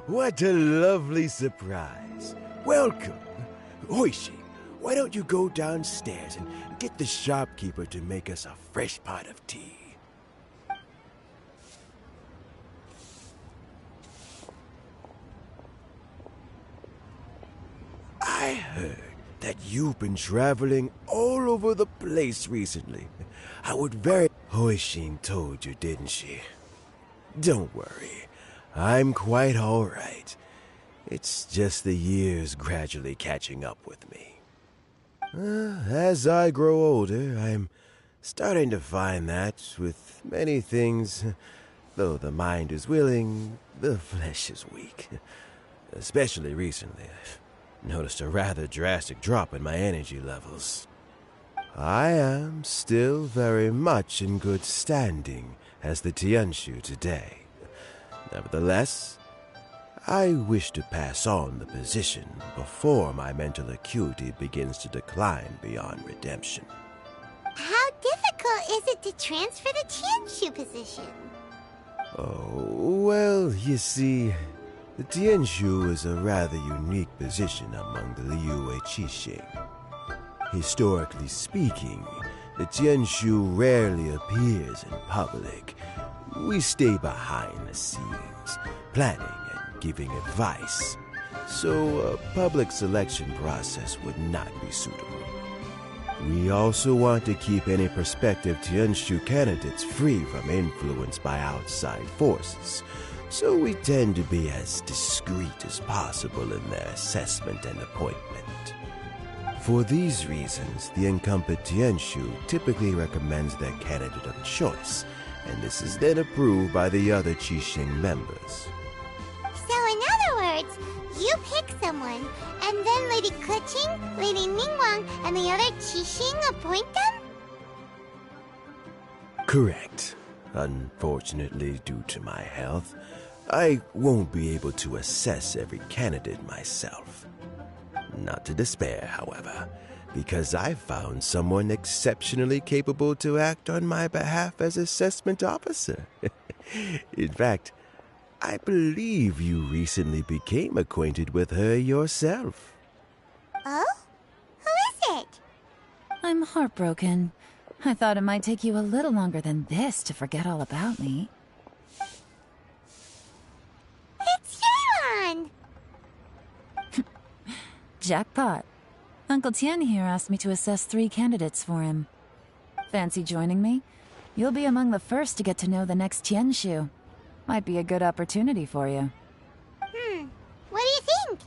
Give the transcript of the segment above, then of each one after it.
What a lovely surprise. Welcome. Oishi, why don't you go downstairs and get the shopkeeper to make us a fresh pot of tea? I heard that you've been traveling all over the place recently. I would very... Hoishin told you, didn't she? Don't worry. I'm quite all right. It's just the years gradually catching up with me. As I grow older, I'm starting to find that with many things, though the mind is willing, the flesh is weak. Especially recently, I've noticed a rather drastic drop in my energy levels. I am still very much in good standing as the Tianshu today. Nevertheless, I wish to pass on the position before my mental acuity begins to decline beyond redemption. How difficult is it to transfer the Tianshu position? Oh, well, you see, the Tianshu is a rather unique position among the Liyue Qixing. Historically speaking, the Tianshu rarely appears in public. We stay behind the scenes, planning and giving advice, so a public selection process would not be suitable. We also want to keep any prospective Tianshu candidates free from influence by outside forces, so we tend to be as discreet as possible in their assessment and appointment. For these reasons, the incumbent Tianshu typically recommends their candidate of choice, and this is then approved by the other Qixing members. So in other words, you pick someone, and then Lady Keqing, Lady Ningguang, and the other Qixing appoint them? Correct. Unfortunately, due to my health, I won't be able to assess every candidate myself. Not to despair, however, because I found someone exceptionally capable to act on my behalf as assessment officer. In fact, I believe you recently became acquainted with her yourself. Oh? Who is it? I'm heartbroken. I thought it might take you a little longer than this to forget all about me. It's Yelan! Jackpot. Uncle Tien here asked me to assess 3 candidates for him. Fancy joining me? You'll be among the first to get to know the next Tianshu. Might be a good opportunity for you. What do you think?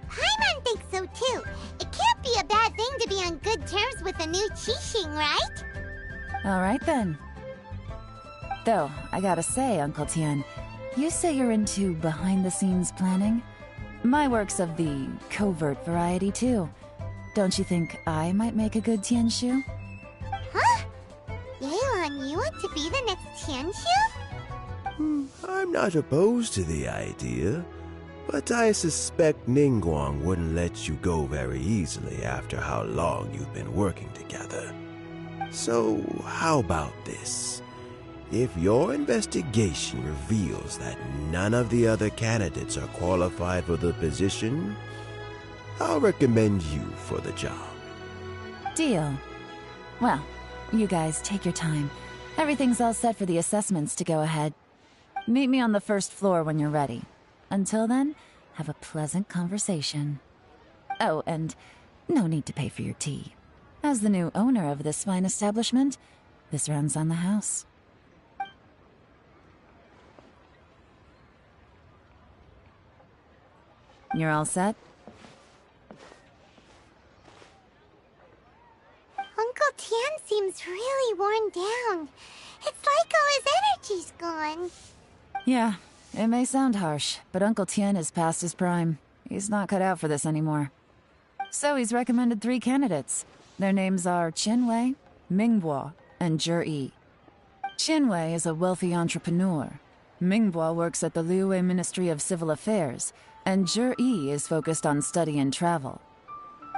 Paimon thinks so too. It can't be a bad thing to be on good terms with a new Qixing, right? Alright then. Though, I gotta say, Uncle Tien, you say you're into behind-the-scenes planning? My work's of the covert variety too. Don't you think I might make a good Tianshu? Huh? Yelan, you want to be the next Tianshu? I'm not opposed to the idea, but I suspect Ningguang wouldn't let you go very easily after how long you've been working together. So, how about this? If your investigation reveals that none of the other candidates are qualified for the position, I'll recommend you for the job. Deal. Well, you guys take your time. Everything's all set for the assessments to go ahead. Meet me on the first floor when you're ready. Until then, have a pleasant conversation. Oh, and no need to pay for your tea. As the new owner of this fine establishment, this runs on the house. You're all set? Uncle Tien seems really worn down. It's like all his energy's gone. Yeah, it may sound harsh, but Uncle Tien is past his prime. He's not cut out for this anymore. So he's recommended 3 candidates. Their names are Qinwei, Mingbo, and Zhi. Qinwei is a wealthy entrepreneur. Mingbo works at the Liyue Ministry of Civil Affairs, and Zhi is focused on study and travel.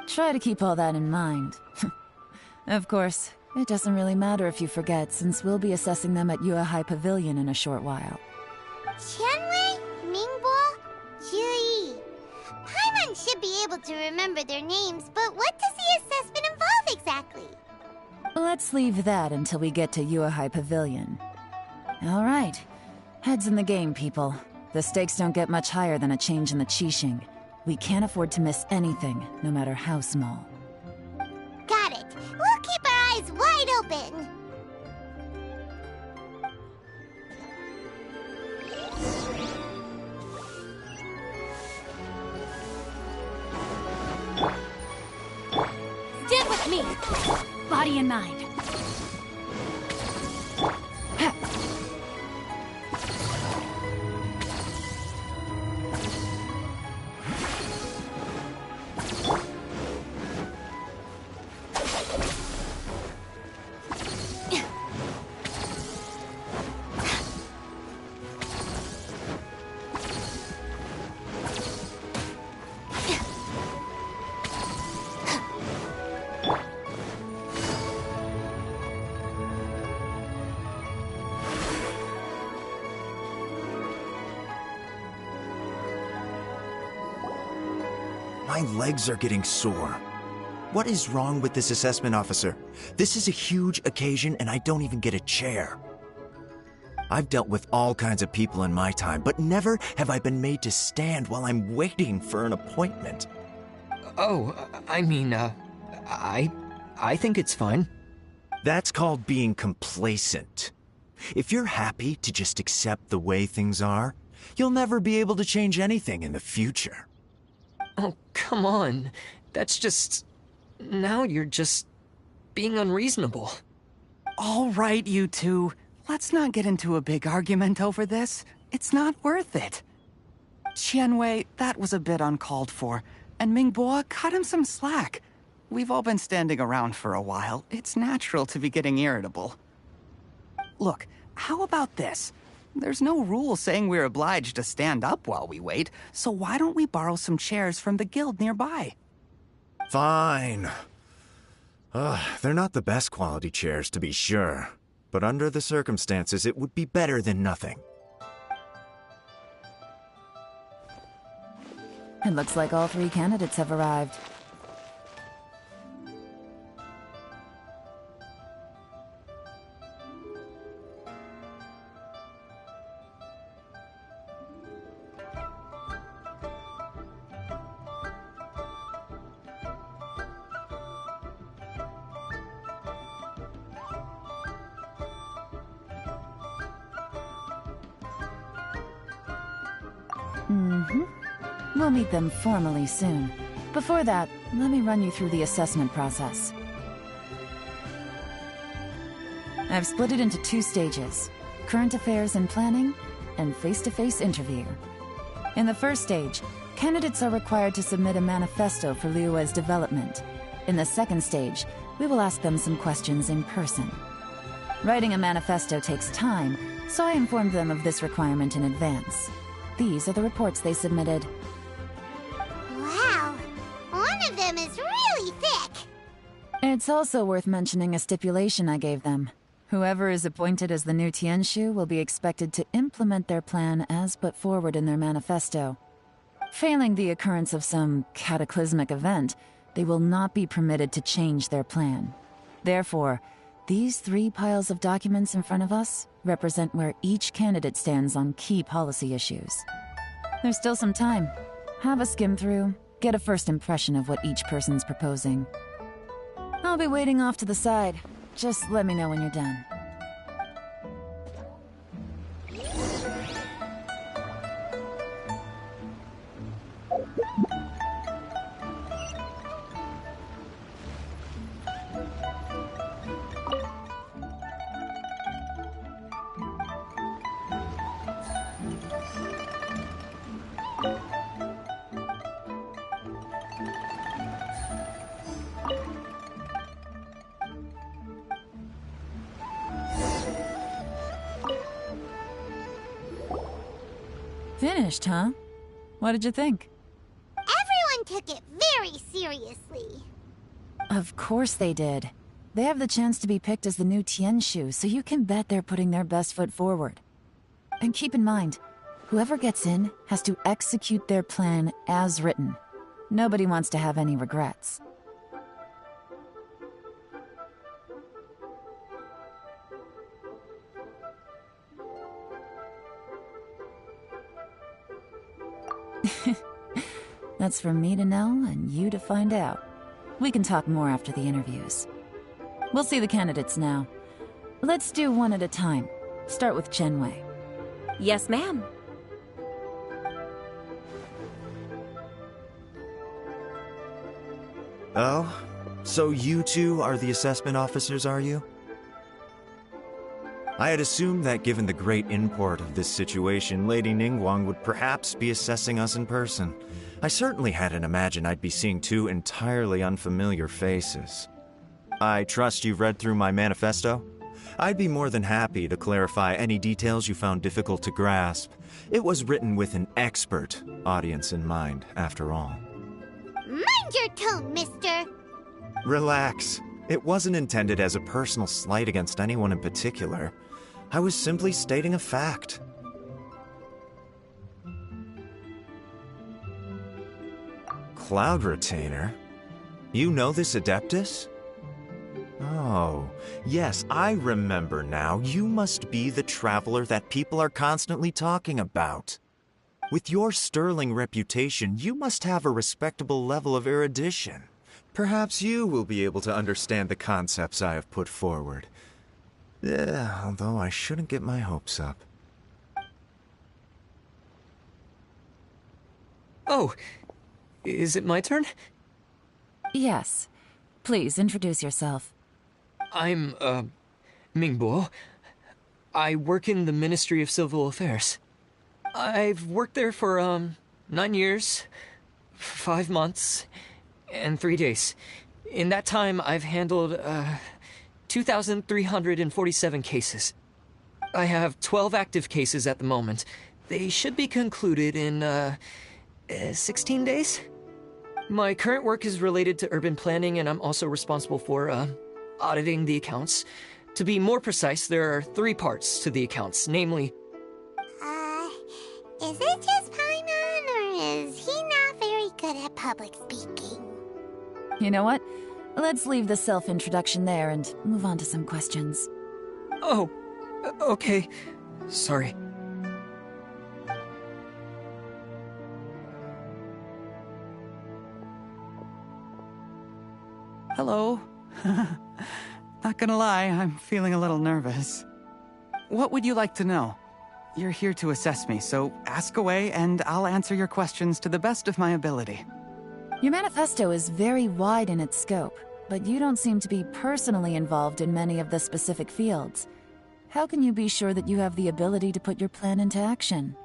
Try to keep all that in mind. Of course, it doesn't really matter if you forget, since we'll be assessing them at Yuehai Pavilion in a short while. Qianwei, Mingbo, Zhi. Paimon should be able to remember their names, but what does the assessment involve exactly? Let's leave that until we get to Yuehai Pavilion. All right. Heads in the game, people. The stakes don't get much higher than a change in the Qixing. We can't afford to miss anything, no matter how small. Got it. We'll keep our eyes wide open. Stand with me! Body and mind. My legs are getting sore. What is wrong with this assessment officer? This is a huge occasion and I don't even get a chair. I've dealt with all kinds of people in my time, but never have I been made to stand while I'm waiting for an appointment. Oh, I mean, I think it's fine. That's called being complacent. If you're happy to just accept the way things are, you'll never be able to change anything in the future. Oh, come on. That's just... Now you're just... being unreasonable. All right, you two. Let's not get into a big argument over this. It's not worth it. Qianwei, that was a bit uncalled for. And Mingbo, cut him some slack. We've all been standing around for a while. It's natural to be getting irritable. Look, how about this? There's no rule saying we're obliged to stand up while we wait, so why don't we borrow some chairs from the guild nearby? Fine. They're not the best quality chairs, to be sure. But under the circumstances, it would be better than nothing. It looks like all 3 candidates have arrived. We'll meet them formally soon. Before that, let me run you through the assessment process. I've split it into 2 stages: current affairs and planning, and face-to-face interview. In the first stage, candidates are required to submit a manifesto for Liyue's development. In the second stage, we will ask them some questions in person. Writing a manifesto takes time, so I informed them of this requirement in advance. These are the reports they submitted. Wow, one of them is really thick. It's also worth mentioning a stipulation I gave them. Whoever is appointed as the new Tianshu will be expected to implement their plan as put forward in their manifesto. Failing the occurrence of some cataclysmic event, they will not be permitted to change their plan. Therefore, these 3 piles of documents in front of us represent where each candidate stands on key policy issues. There's still some time. Have a skim through, get a first impression of what each person's proposing. I'll be waiting off to the side. Just let me know when you're done. Finished, huh? What did you think? Everyone took it very seriously. Of course they did. They have the chance to be picked as the new Tianshu, so you can bet they're putting their best foot forward. And keep in mind, whoever gets in has to execute their plan as written. Nobody wants to have any regrets. That's for me to know and you to find out. We can talk more after the interviews. We'll see the candidates now. Let's do one at a time. Start with Chenwei. Yes, ma'am. Oh? So you two are the assessment officers, are you? I had assumed that given the great import of this situation, Lady Ningguang would perhaps be assessing us in person. I certainly hadn't imagined I'd be seeing two entirely unfamiliar faces. I trust you've read through my manifesto? I'd be more than happy to clarify any details you found difficult to grasp. It was written with an expert audience in mind, after all. Mind your tone, mister! Relax. It wasn't intended as a personal slight against anyone in particular. I was simply stating a fact. Cloud Retainer? You know this Adeptus? Oh, yes, I remember now. You must be the traveler that people are constantly talking about. With your sterling reputation, you must have a respectable level of erudition. Perhaps you will be able to understand the concepts I have put forward. Although I shouldn't get my hopes up. Oh, is it my turn? Yes. Please, introduce yourself. I'm, Mingbo. I work in the Ministry of Civil Affairs. I've worked there for, 9 years, 5 months, and 3 days. In that time, I've handled, 2,347 cases. I have 12 active cases at the moment. They should be concluded in, 16 days? My current work is related to urban planning, and I'm also responsible for, auditing the accounts. To be more precise, there are 3 parts to the accounts, namely... Is it just Paimon, or is he not very good at public speaking? You know what? Let's leave the self-introduction there and move on to some questions. Oh, okay. Sorry. Hello. Not gonna lie, I'm feeling a little nervous. What would you like to know? You're here to assess me, so ask away and I'll answer your questions to the best of my ability. Your manifesto is very wide in its scope, but you don't seem to be personally involved in many of the specific fields. How can you be sure that you have the ability to put your plan into action?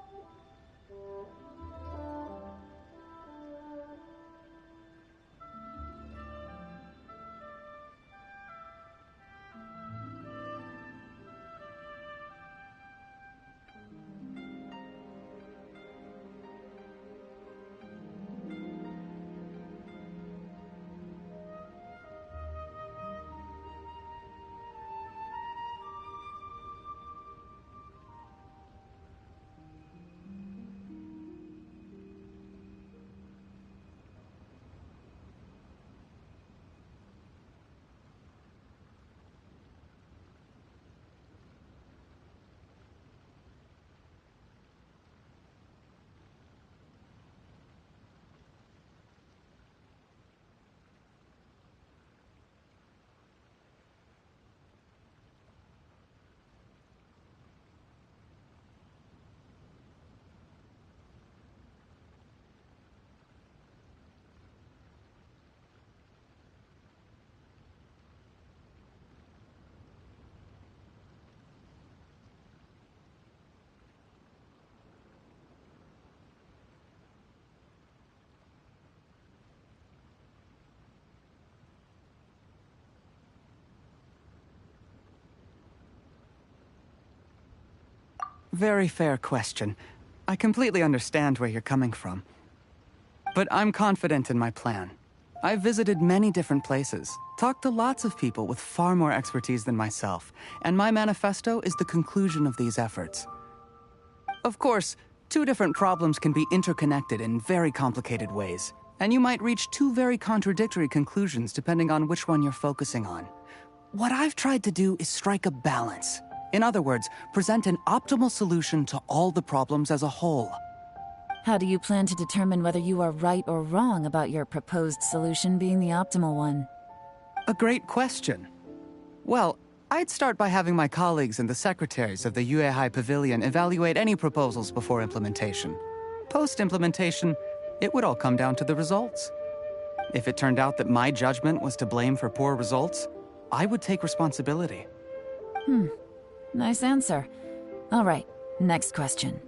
Very fair question. I completely understand where you're coming from. But I'm confident in my plan. I've visited many different places, talked to lots of people with far more expertise than myself, and my manifesto is the conclusion of these efforts. Of course, two different problems can be interconnected in very complicated ways, and you might reach two very contradictory conclusions depending on which one you're focusing on. What I've tried to do is strike a balance. In other words, present an optimal solution to all the problems as a whole. How do you plan to determine whether you are right or wrong about your proposed solution being the optimal one? A great question. Well, I'd start by having my colleagues and the secretaries of the Yuehai Pavilion evaluate any proposals before implementation. Post-implementation, it would all come down to the results. If it turned out that my judgment was to blame for poor results, I would take responsibility. Nice answer. All right, next question.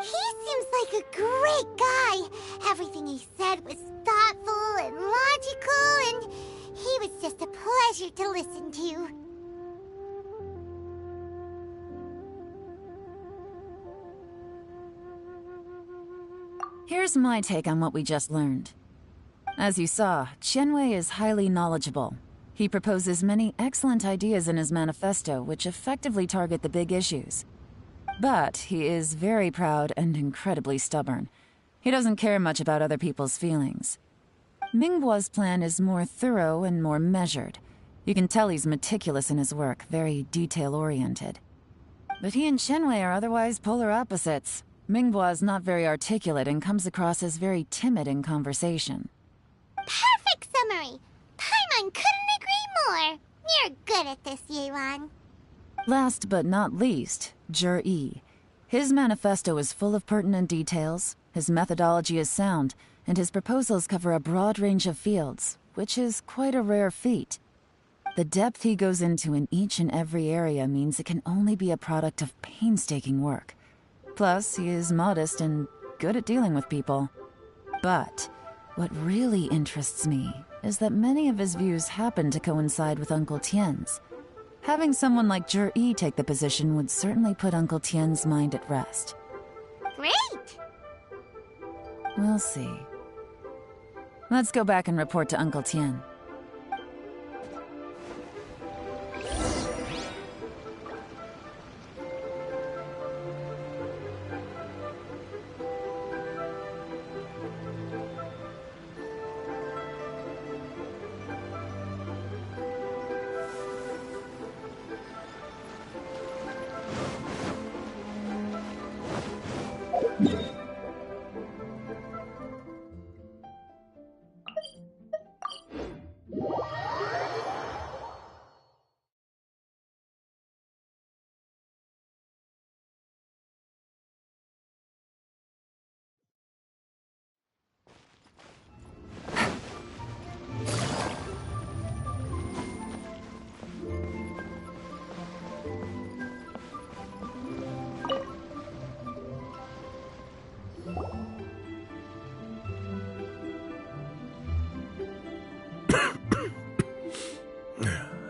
He seems like a great guy. Everything he said was thoughtful and logical, and he was just a pleasure to listen to. Here's my take on what we just learned. As you saw, Qianwei is highly knowledgeable. He proposes many excellent ideas in his manifesto which effectively target the big issues. But he is very proud and incredibly stubborn. He doesn't care much about other people's feelings. Mingbo's plan is more thorough and more measured. You can tell he's meticulous in his work, very detail-oriented. But he and Qianwei are otherwise polar opposites. Mingbo is not very articulate and comes across as very timid in conversation. Perfect summary! Paimon couldn't agree more! You're good at this, Yelan. Last but not least, Yi. His manifesto is full of pertinent details, his methodology is sound, and his proposals cover a broad range of fields, which is quite a rare feat. The depth he goes into in each and every area means it can only be a product of painstaking work. Plus, he is modest and good at dealing with people. But what really interests me is that many of his views happen to coincide with Uncle Tien's. Having someone like Yi take the position would certainly put Uncle Tien's mind at rest. Great! We'll see. Let's go back and report to Uncle Tien.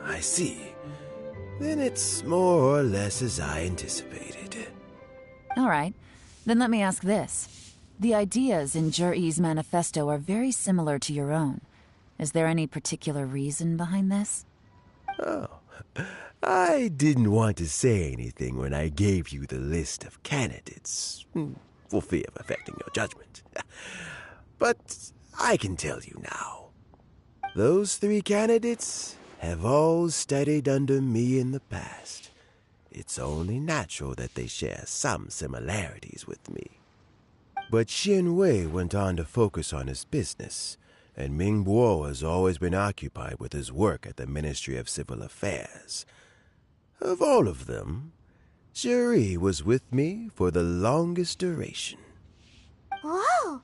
I see. Then it's more or less as I anticipated. All right, then let me ask this. The ideas in Yi's manifesto are very similar to your own. Is there any particular reason behind this? Oh, I didn't want to say anything when I gave you the list of candidates, for fear of affecting your judgment. But I can tell you now. Those 3 candidates have all studied under me in the past. It's only natural that they share some similarities with me. But Qianwei went on to focus on his business, and Mingbo has always been occupied with his work at the Ministry of Civil Affairs. Of all of them, Yi was with me for the longest duration. Whoa!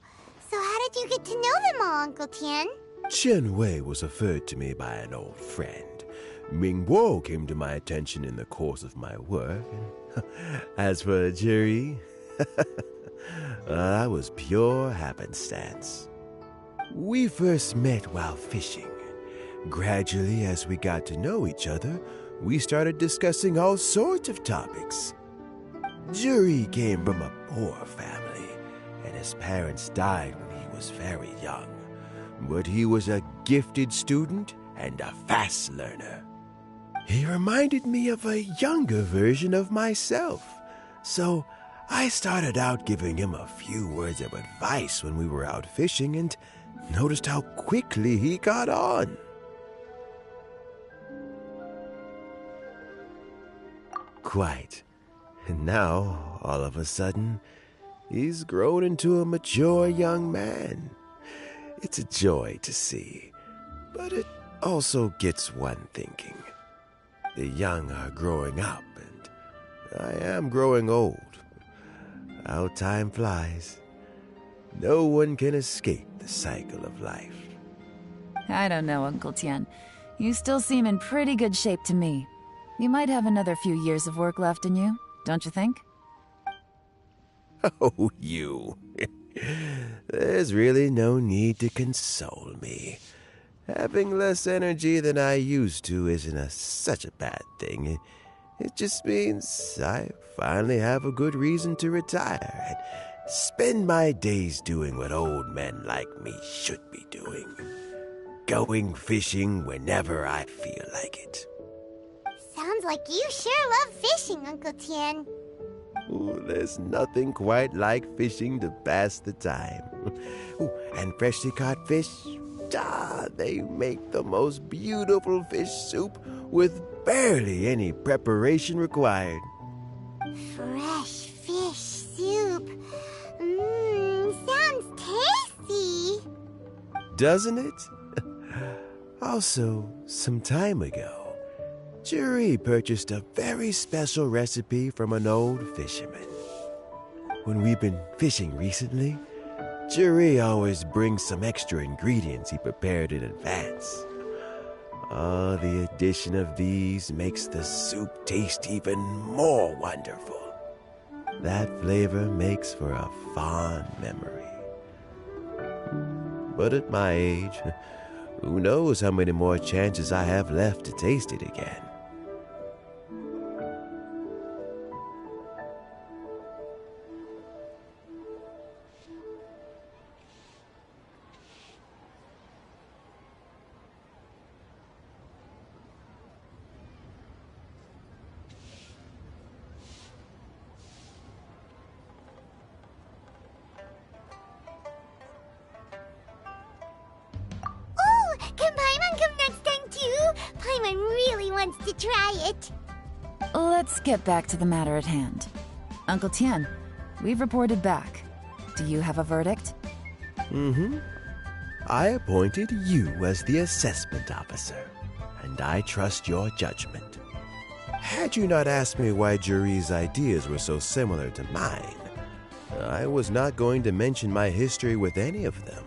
So how did you get to know them all, Uncle Tien? Qianwei was referred to me by an old friend. Mingbo came to my attention in the course of my work. As for Yi, that was pure happenstance. We first met while fishing. Gradually, as we got to know each other, we started discussing all sorts of topics. Juri came from a poor family, and his parents died when he was very young. But he was a gifted student and a fast learner. He reminded me of a younger version of myself, so I started out giving him a few words of advice when we were out fishing and noticed how quickly he got on. Quite. And now, all of a sudden, he's grown into a mature young man. It's a joy to see, but it also gets one thinking. The young are growing up, and I am growing old. How time flies. No one can escape the cycle of life. I don't know, Uncle Tian. You still seem in pretty good shape to me. You might have another few years of work left in you, don't you think? Oh, you. There's really no need to console me. Having less energy than I used to isn't such a bad thing. It just means I finally have a good reason to retire and spend my days doing what old men like me should be doing. Going fishing whenever I feel like it. Sounds like you sure love fishing, Uncle Tian. Ooh, there's nothing quite like fishing to pass the time. Ooh, and freshly caught fish, they make the most beautiful fish soup with barely any preparation required. Fresh fish soup. Sounds tasty. Doesn't it? Also, some time ago, Juri purchased a very special recipe from an old fisherman. When we've been fishing recently, Juri always brings some extra ingredients he prepared in advance. Oh, the addition of these makes the soup taste even more wonderful. That flavor makes for a fond memory. But at my age, who knows how many more chances I have left to taste it again. Oh, can Paimon come next time too? Paimon really wants to try it. Let's get back to the matter at hand. Uncle Tian, we've reported back. Do you have a verdict? I appointed you as the assessment officer, and I trust your judgment. Had you not asked me why Juri's ideas were so similar to mine, I was not going to mention my history with any of them.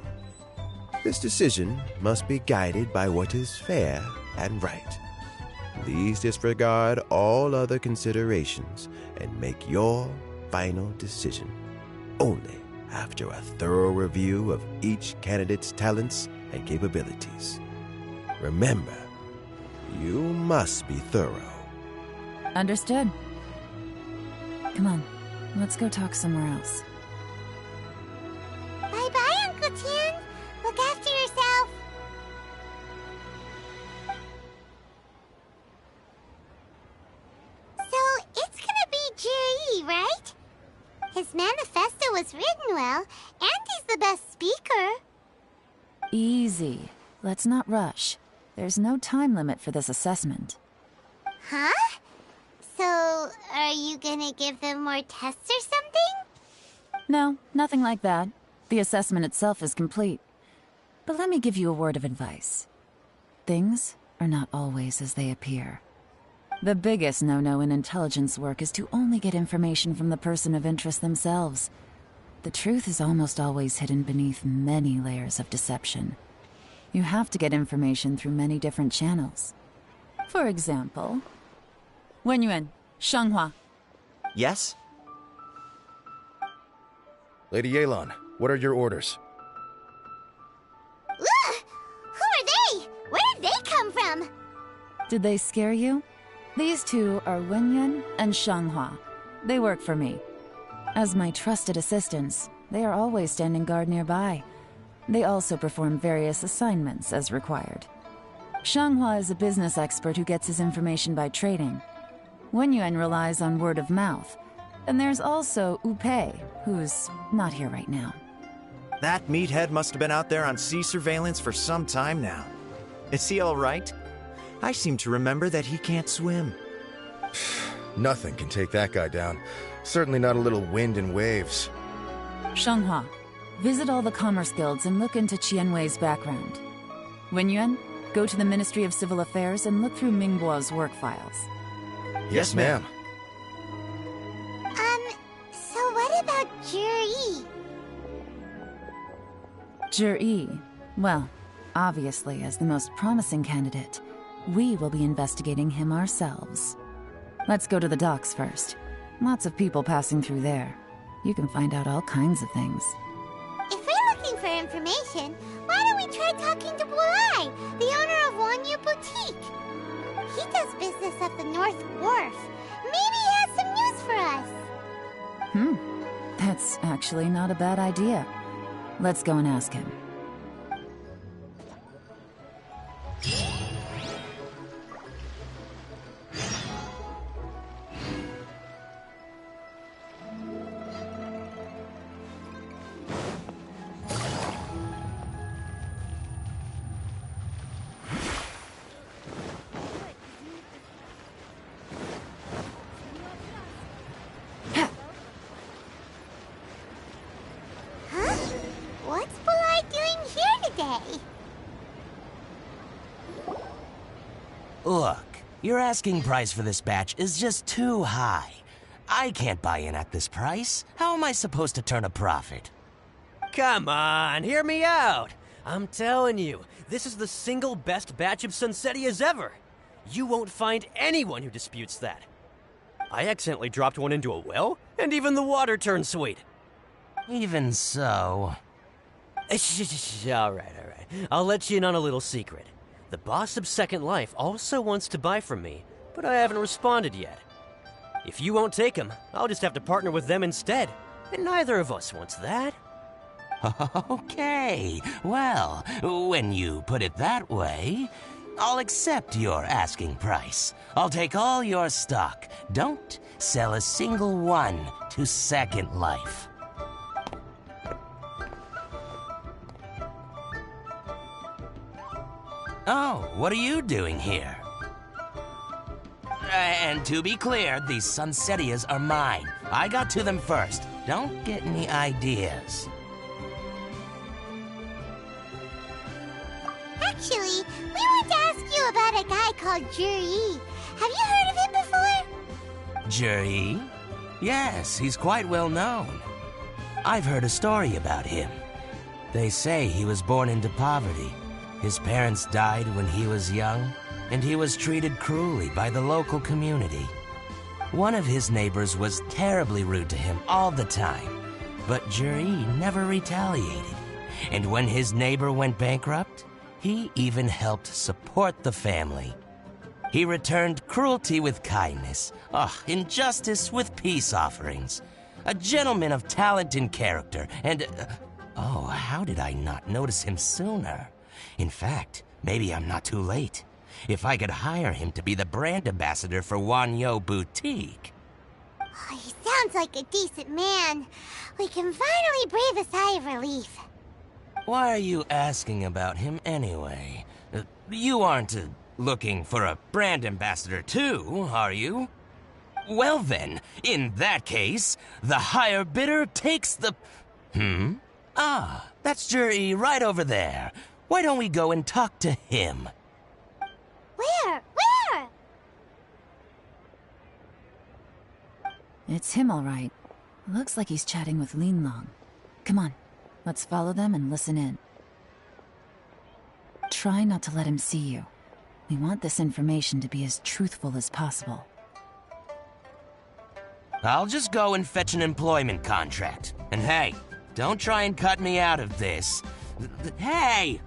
This decision must be guided by what is fair and right. Please disregard all other considerations and make your final decision only after a thorough review of each candidate's talents and capabilities. Remember, you must be thorough. Understood. Come on, let's go talk somewhere else. Bye-bye, Uncle Tian. Look after yourself. So, it's gonna be Juri, right? His manifesto was written well, and he's the best speaker. Easy. Let's not rush. There's no time limit for this assessment. Huh? So, are you gonna give them more tests or something? No, nothing like that. The assessment itself is complete. But let me give you a word of advice. Things are not always as they appear. The biggest no-no in intelligence work is to only get information from the person of interest themselves. The truth is almost always hidden beneath many layers of deception. You have to get information through many different channels. For example, Wenyuan, Shanghua. Yes? Lady Yelan, what are your orders? Ugh! Who are they? Where did they come from? Did they scare you? These two are Wenyuan and Shanghua. They work for me. As my trusted assistants, they are always standing guard nearby. They also perform various assignments as required. Shanghua is a business expert who gets his information by trading. Wenyuan relies on word of mouth. And there's also Upei, who's not here right now. That meathead must have been out there on sea surveillance for some time now. Is he all right? I seem to remember that he can't swim. Nothing can take that guy down. Certainly not a little wind and waves. Shanghua, visit all the commerce guilds and look into Qianwei's background. Wenyuan, go to the Ministry of Civil Affairs and look through Mingbo's work files. Yes, ma'am. So what about Juri? Juri, well, obviously as the most promising candidate, we will be investigating him ourselves. Let's go to the docks first. Lots of people passing through there. You can find out all kinds of things. If we're looking for information, why don't we try talking to Bulai, the owner of Wanyu Boutique? He does business at the North Wharf. Maybe he has some news for us. That's actually not a bad idea. Let's go and ask him. What's Bulai doing here today? Look, your asking price for this batch is just too high. I can't buy in at this price. How am I supposed to turn a profit? Come on, hear me out. I'm telling you, this is the single best batch of Sunsetias ever. You won't find anyone who disputes that. I accidentally dropped one into a well, and even the water turned sweet. Even so... All right. I'll let you in on a little secret. The boss of Second Life also wants to buy from me, but I haven't responded yet. If you won't take him, I'll just have to partner with them instead, and neither of us wants that. Okay, well, when you put it that way, I'll accept your asking price. I'll take all your stock. Don't sell a single one to Second Life. Oh, what are you doing here? And to be clear, these Sunsetias are mine. I got to them first. Don't get any ideas. Actually, we want to ask you about a guy called Juri. Have you heard of him before? Juri? Yes, he's quite well known. I've heard a story about him. They say he was born into poverty. His parents died when he was young, and he was treated cruelly by the local community. One of his neighbors was terribly rude to him all the time, but Juri never retaliated. And when his neighbor went bankrupt, he even helped support the family. He returned cruelty with kindness, injustice with peace offerings. A gentleman of talent and character, and... oh, how did I not notice him sooner? In fact, maybe I'm not too late. If I could hire him to be the brand ambassador for Wanyu Boutique. Oh, he sounds like a decent man. We can finally breathe a sigh of relief. Why are you asking about him anyway? You aren't looking for a brand ambassador too, are you? Well then, in that case, the higher bidder takes the... Ah, that's Juri right over there. Why don't we go and talk to him? Where? It's him, all right. Looks like he's chatting with Linlong. Come on, let's follow them and listen in. Try not to let him see you. We want this information to be as truthful as possible. I'll just go and fetch an employment contract. And hey, don't try and cut me out of this. Hey!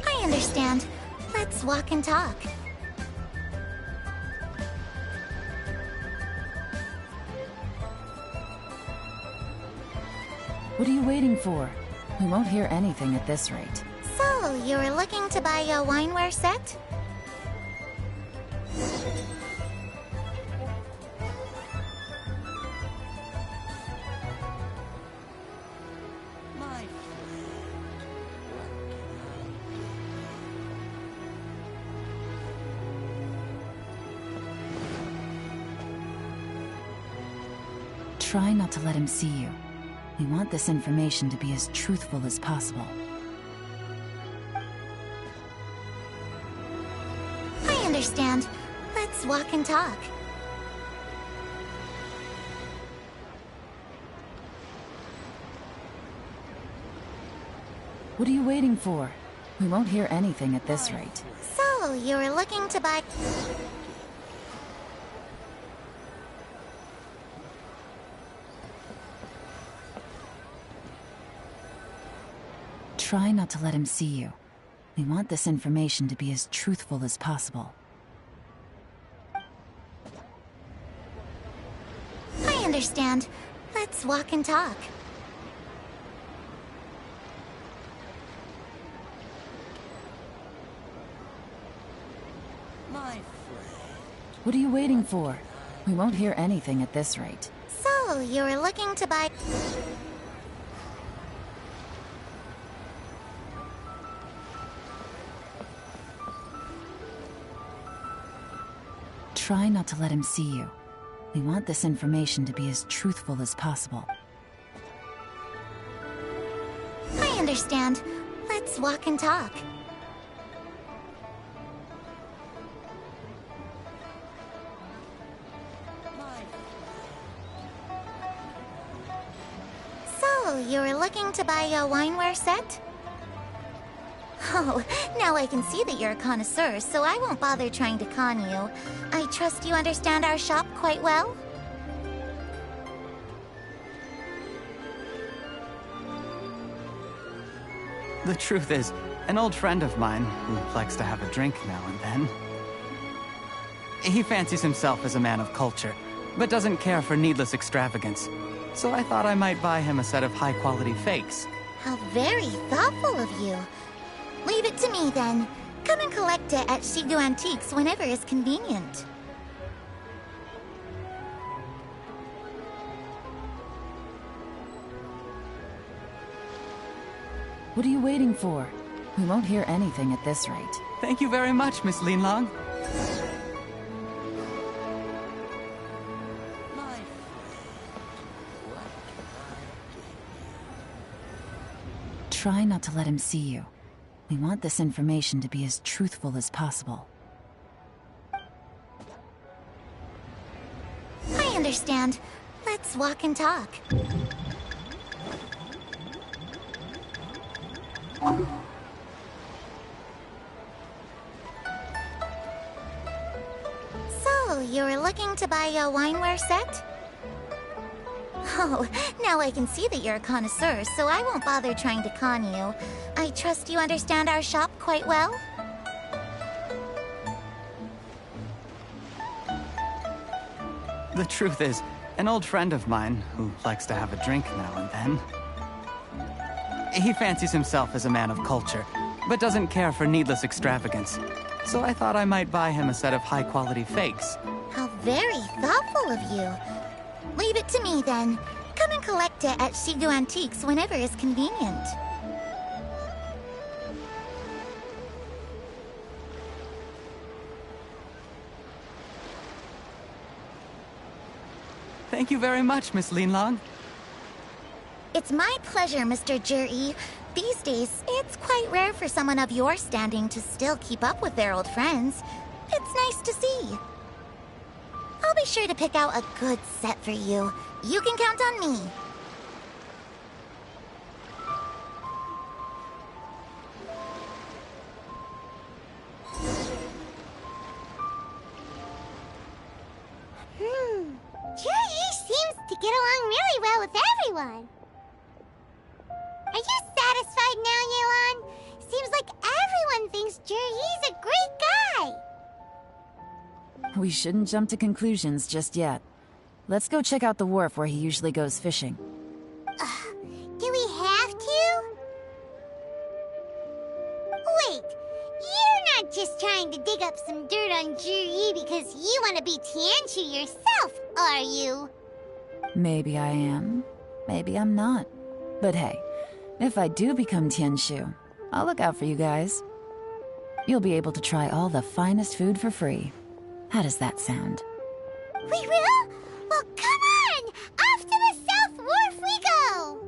I understand. Let's walk and talk. What are you waiting for? We won't hear anything at this rate. So, you were looking to buy a wineware set? Try not to let him see you. We want this information to be as truthful as possible. I understand. Let's walk and talk. What are you waiting for? We won't hear anything at this rate. So, you were looking to buy... Try not to let him see you. We want this information to be as truthful as possible. I understand. Let's walk and talk. What are you waiting for? We won't hear anything at this rate. So, you were looking to buy... Try not to let him see you. We want this information to be as truthful as possible. I understand. Let's walk and talk. So, you were looking to buy a wineware set? Oh, now I can see that you're a connoisseur, so I won't bother trying to con you. I trust you understand our shop quite well? The truth is, an old friend of mine, who likes to have a drink now and then, he fancies himself as a man of culture, but doesn't care for needless extravagance. So I thought I might buy him a set of high-quality fakes. How very thoughtful of you. Leave it to me, then. Come and collect it at Shigu Antiques whenever is convenient. What are you waiting for? We won't hear anything at this rate. Thank you very much, Miss Linlong. Try not to let him see you. We want this information to be as truthful as possible. I understand. Let's walk and talk. So, you were looking to buy a wineware set? Oh, now I can see that you're a connoisseur, so I won't bother trying to con you. I trust you understand our shop quite well? The truth is, an old friend of mine, who likes to have a drink now and then, he fancies himself as a man of culture, but doesn't care for needless extravagance. So I thought I might buy him a set of high-quality fakes. How very thoughtful of you. Leave it to me, then. Come and collect it at Shigu Antiques whenever is convenient. Thank you very much, Miss Linlong. It's my pleasure, Mr. Juri. These days, it's quite rare for someone of your standing to still keep up with their old friends. It's nice to see. I'll be sure to pick out a good set for you. You can count on me. Juri seems to get along really well with everyone. Are you satisfied now, Yelan? Seems like everyone everyone thinks Juri's a great guy. We shouldn't jump to conclusions just yet. Let's go check out the wharf where he usually goes fishing. Do we have to? Wait, you're not just trying to dig up some dirt on Juri because you want to be Tianshu yourself, are you? Maybe I am. Maybe I'm not. But hey, if I do become Tianshu, I'll look out for you guys. You'll be able to try all the finest food for free. How does that sound? We will? Well, come on! Off to the South Wharf we go!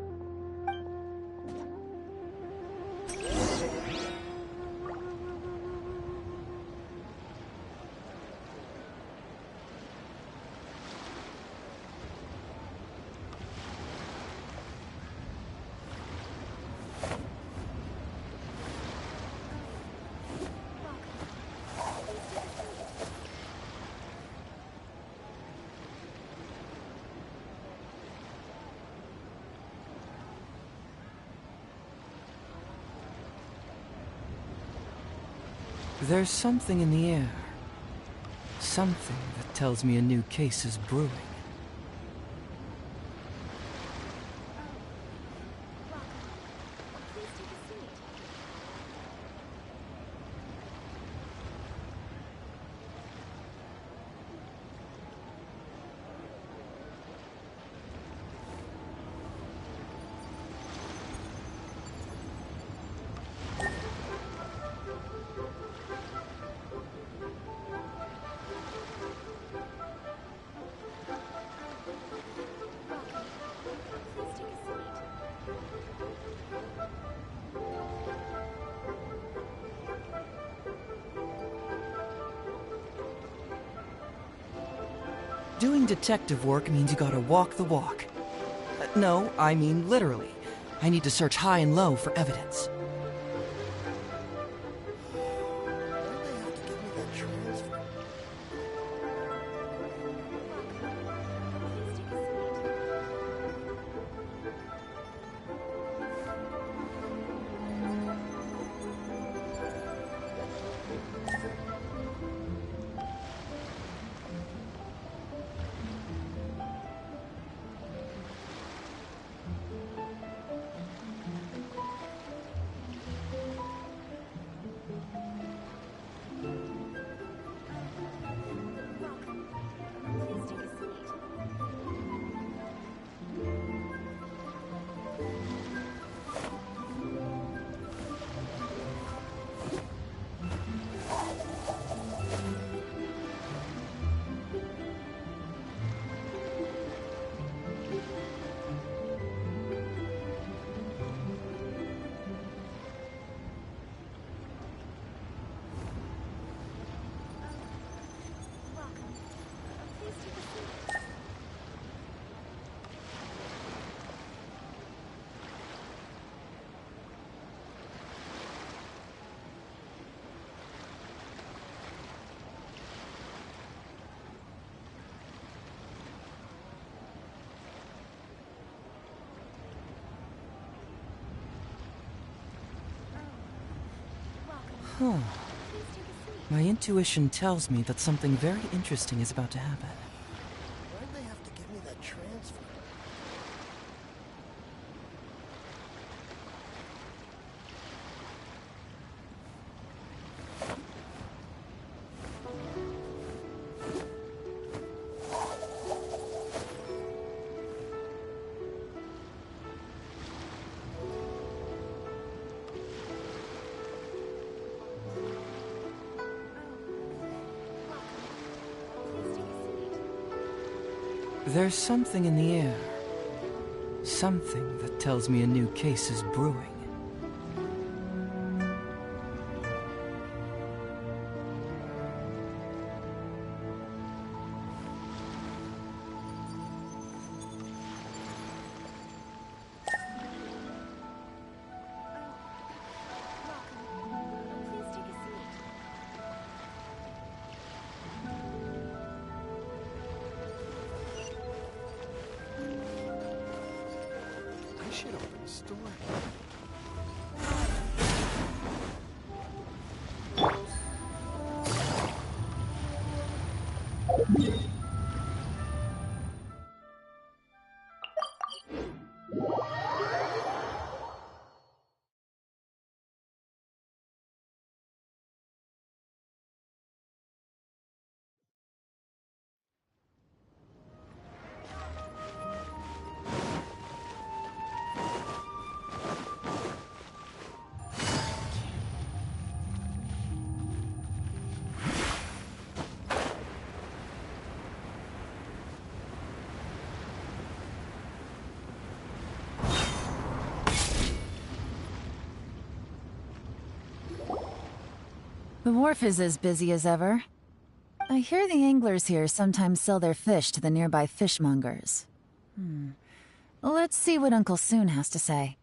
There's something in the air. Something that tells me a new case is brewing. Doing detective work means you gotta walk the walk. No, I mean literally. I need to search high and low for evidence. Huh. My intuition tells me that something very interesting is about to happen. Why'd they have to give me that transfer? There's something in the air. Something that tells me a new case is brewing. The wharf is as busy as ever. I hear the anglers here sometimes sell their fish to the nearby fishmongers. Let's see what Uncle Soon has to say.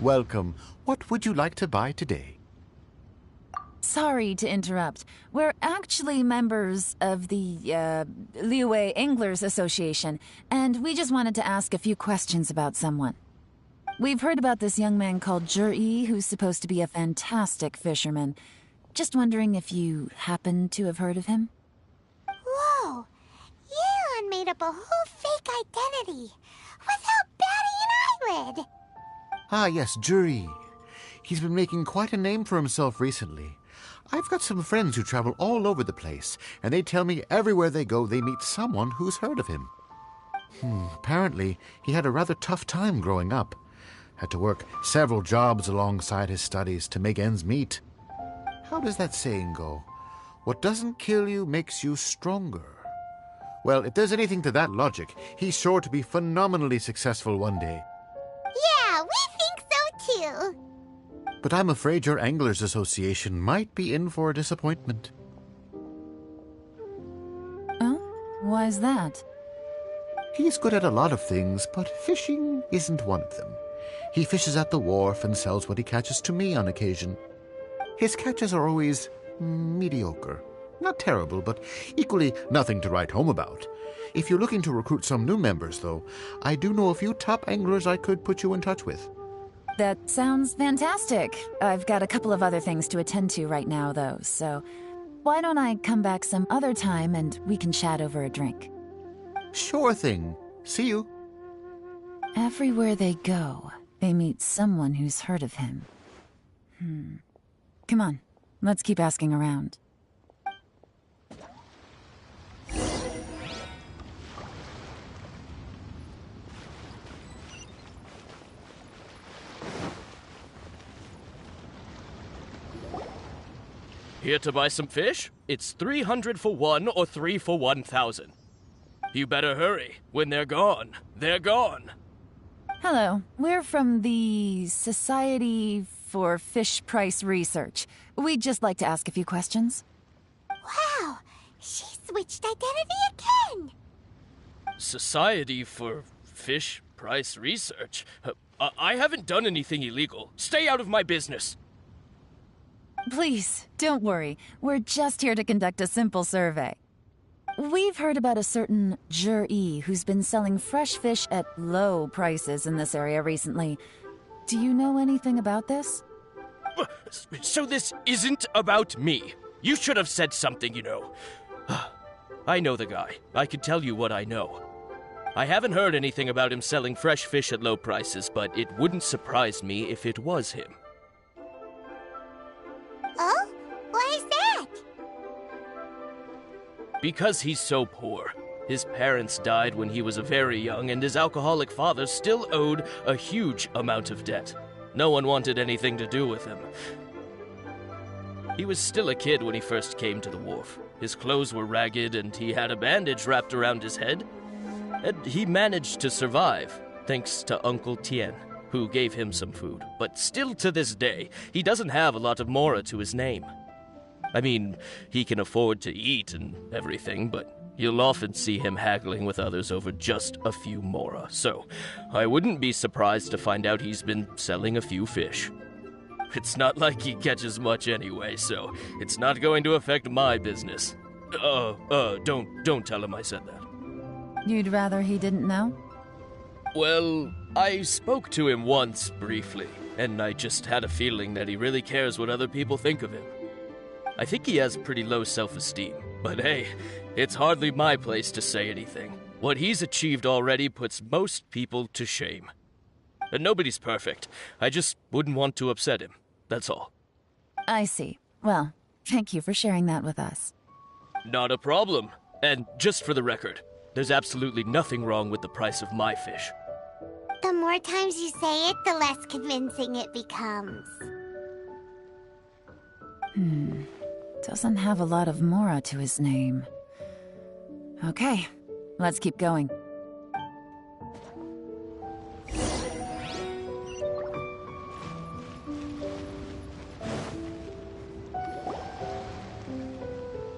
Welcome. What would you like to buy today? Sorry to interrupt. We're actually members of the, Liyue Anglers Association, and we just wanted to ask a few questions about someone. We've heard about this young man called Zhi, who's supposed to be a fantastic fisherman. Just wondering if you happen to have heard of him? Whoa! Yelan made up a whole fake identity without batting an eyelid! Ah, yes, Zhi. He's been making quite a name for himself recently. I've got some friends who travel all over the place, and they tell me everywhere they go they meet someone who's heard of him. Apparently, he had a rather tough time growing up. Had to work several jobs alongside his studies to make ends meet. How does that saying go? What doesn't kill you makes you stronger. Well, if there's anything to that logic, he's sure to be phenomenally successful one day. Yeah, we think so too! But I'm afraid your Anglers Association might be in for a disappointment. Oh? Why's that? He's good at a lot of things, but fishing isn't one of them. He fishes at the wharf and sells what he catches to me on occasion. His catches are always mediocre. Not terrible, but equally nothing to write home about. If you're looking to recruit some new members, though, I do know a few top anglers I could put you in touch with. That sounds fantastic. I've got a couple of other things to attend to right now, though, so why don't I come back some other time and we can chat over a drink? Sure thing. See you. Everywhere they go, they meet someone who's heard of him. Come on, let's keep asking around. Here to buy some fish? It's 300 for one or 3 for 1,000. You better hurry. When they're gone, they're gone. Hello, we're from the Society for Fish Price Research. We'd just like to ask a few questions. Wow! She switched identity again! Society for Fish Price Research? I haven't done anything illegal. Stay out of my business. Please, don't worry. We're just here to conduct a simple survey. We've heard about a certain Zhi who's been selling fresh fish at low prices in this area recently. Do you know anything about this? So this isn't about me. You should have said something, you know. I know the guy. I can tell you what I know. I haven't heard anything about him selling fresh fish at low prices, but it wouldn't surprise me if it was him. Oh? Why is that? Because he's so poor. His parents died when he was very young, and his alcoholic father still owed a huge amount of debt. No one wanted anything to do with him. He was still a kid when he first came to the wharf. His clothes were ragged, and he had a bandage wrapped around his head. And he managed to survive, thanks to Uncle Tien, who gave him some food. But still to this day, he doesn't have a lot of mora to his name. I mean, he can afford to eat and everything, but you'll often see him haggling with others over just a few mora. So, I wouldn't be surprised to find out he's been selling a few fish. It's not like he catches much anyway, so it's not going to affect my business. Don't tell him I said that. You'd rather he didn't know? Well, I spoke to him once, briefly. and I just had a feeling that he really cares what other people think of him. I think he has pretty low self-esteem, but hey, it's hardly my place to say anything. What he's achieved already puts most people to shame. And nobody's perfect. I just wouldn't want to upset him, that's all. I see. Well, thank you for sharing that with us. Not a problem. And just for the record, there's absolutely nothing wrong with the price of my fish. The more times you say it, the less convincing it becomes. Doesn't have a lot of mora to his name. Okay, let's keep going.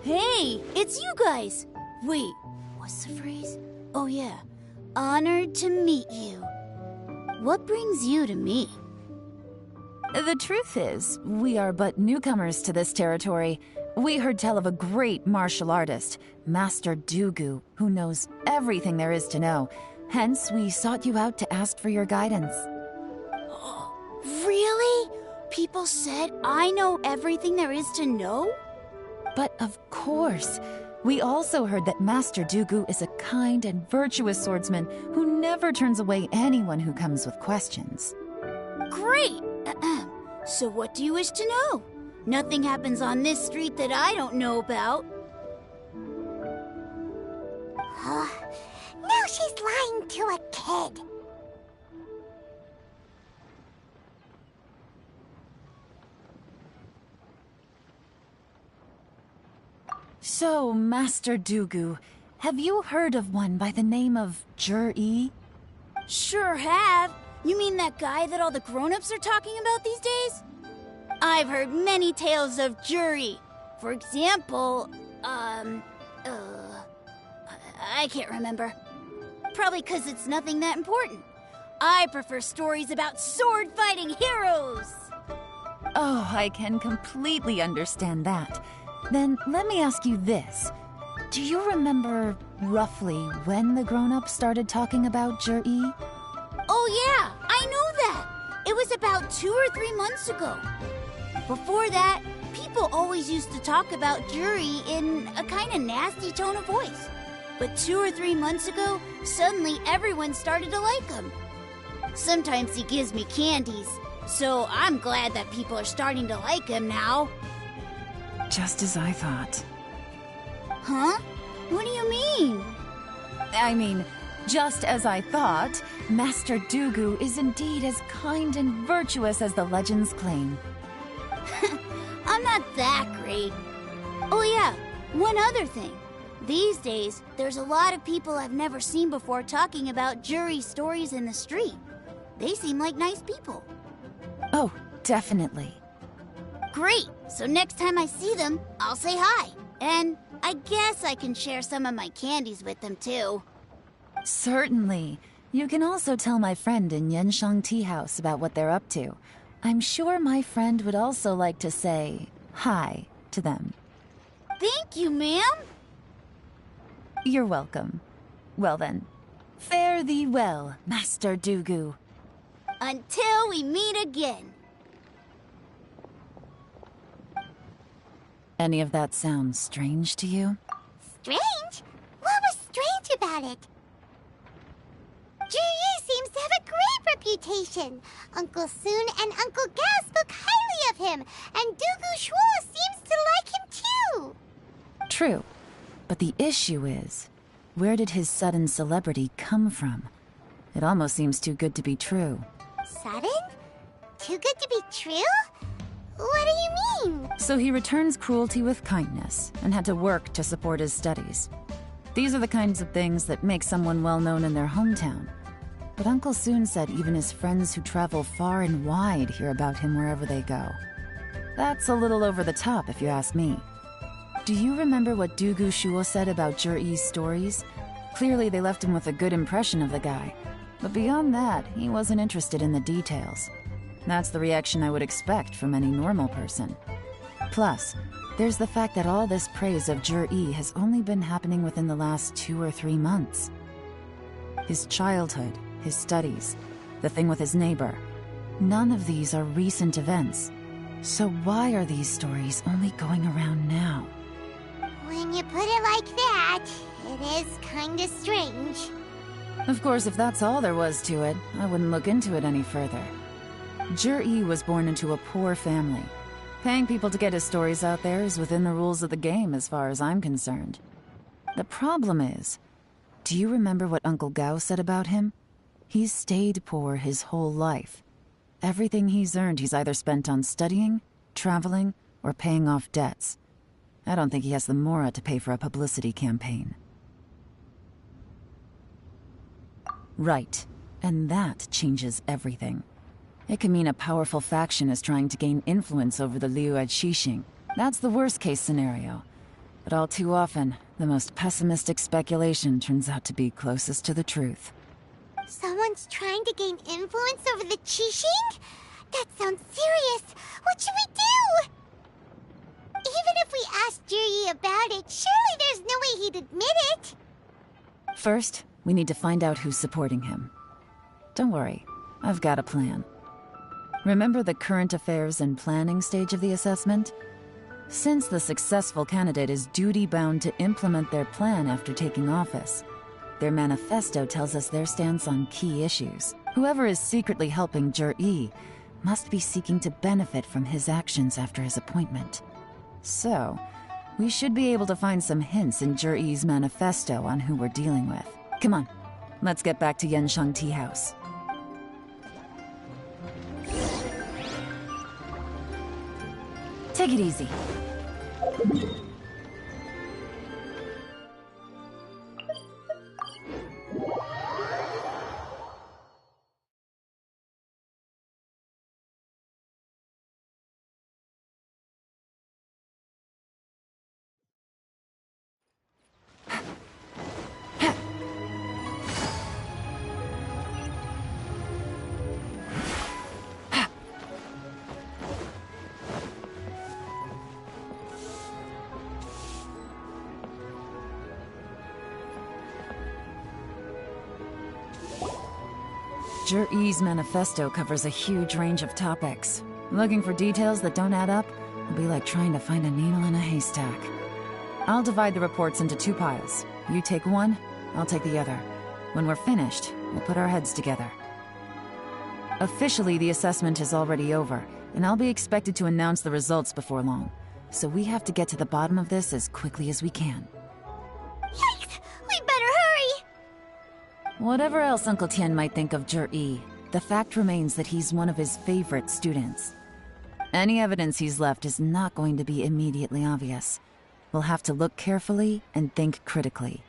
Hey, it's you guys! Wait, what's the phrase? Oh yeah, honored to meet you. What brings you to me? The truth is, we are but newcomers to this territory. We heard tell of a great martial artist, Master Dugu, who knows everything there is to know. Hence, we sought you out to ask for your guidance. Really? People said I know everything there is to know? But of course, we also heard that Master Dugu is a kind and virtuous swordsman who never turns away anyone who comes with questions. Great! So what do you wish to know? Nothing happens on this street that I don't know about. Now she's lying to a kid. So, Master Dugu, have you heard of one by the name of Jur-E? Sure have. You mean that guy that all the grown-ups are talking about these days? I've heard many tales of Juri. For example, I can't remember. Probably because it's nothing that important. I prefer stories about sword-fighting heroes. Oh, I can completely understand that. Then let me ask you this. Do you remember roughly when the grown-ups started talking about Jur-E? Oh yeah, I know that. It was about 2 or 3 months ago. Before that, people always used to talk about Juri in a kind of nasty tone of voice. But 2 or 3 months ago, suddenly everyone started to like him. Sometimes he gives me candies, so I'm glad that people are starting to like him now. Just as I thought. Huh? What do you mean? I mean, just as I thought, Master Dugu is indeed as kind and virtuous as the legends claim. I'm not that great. Oh yeah, one other thing. These days, there's a lot of people I've never seen before talking about Juri stories in the street. They seem like nice people. Oh, definitely. Great! So next time I see them, I'll say hi. And I guess I can share some of my candies with them too. Certainly. You can also tell my friend in Yenshang Tea House about what they're up to. I'm sure my friend would also like to say hi to them. Thank you, ma'am. You're welcome. Well then, fare thee well, Master Dugu. Until we meet again. Any of that sound strange to you? Strange? What was strange about it? Juri seems to have a great reputation. Uncle Soon and Uncle Gao spoke highly of him, and Dugu Shuo seems to like him too. True, but the issue is, where did his sudden celebrity come from? It almost seems too good to be true. Sudden? Too good to be true? What do you mean? So he returns cruelty with kindness, and had to work to support his studies. These are the kinds of things that make someone well-known in their hometown. But Uncle Soon said even his friends who travel far and wide hear about him wherever they go. That's a little over the top, if you ask me. Do you remember what Dugu Shuo said about Jur-E's stories? Clearly they left him with a good impression of the guy. But beyond that, he wasn't interested in the details. That's the reaction I would expect from any normal person. Plus, there's the fact that all this praise of Jur-E has only been happening within the last 2 or 3 months. His childhood, his studies, the thing with his neighbor. None of these are recent events. So why are these stories only going around now? When you put it like that, it is kinda strange. Of course, if that's all there was to it, I wouldn't look into it any further. Jur-E was born into a poor family. Paying people to get his stories out there is within the rules of the game as far as I'm concerned. The problem is, do you remember what Uncle Gao said about him? He's stayed poor his whole life. Everything he's earned he's either spent on studying, traveling, or paying off debts. I don't think he has the mora to pay for a publicity campaign. Right, and that changes everything. It can mean a powerful faction is trying to gain influence over the Liu at Xixing. That's the worst-case scenario. But all too often, the most pessimistic speculation turns out to be closest to the truth. Someone's trying to gain influence over the Qixing? That sounds serious. What should we do? Even if we asked Jur-E about it, surely there's no way he'd admit it. First, we need to find out who's supporting him. Don't worry, I've got a plan. Remember the current affairs and planning stage of the assessment? Since the successful candidate is duty-bound to implement their plan after taking office, their manifesto tells us their stance on key issues. Whoever is secretly helping Jur-E must be seeking to benefit from his actions after his appointment. So, we should be able to find some hints in Jur-E's manifesto on who we're dealing with. Come on, let's get back to Yenshang Tea House. Take it easy. Jur-E's manifesto covers a huge range of topics. Looking for details that don't add up will be like trying to find a needle in a haystack. I'll divide the reports into 2 piles. You take one, I'll take the other. When we're finished, we'll put our heads together. Officially, the assessment is already over, and I'll be expected to announce the results before long. So we have to get to the bottom of this as quickly as we can. Yikes! We better hurry! Whatever else Uncle Tian might think of Jur-E, the fact remains that he's one of his favorite students. Any evidence he's left is not going to be immediately obvious. We'll have to look carefully and think critically.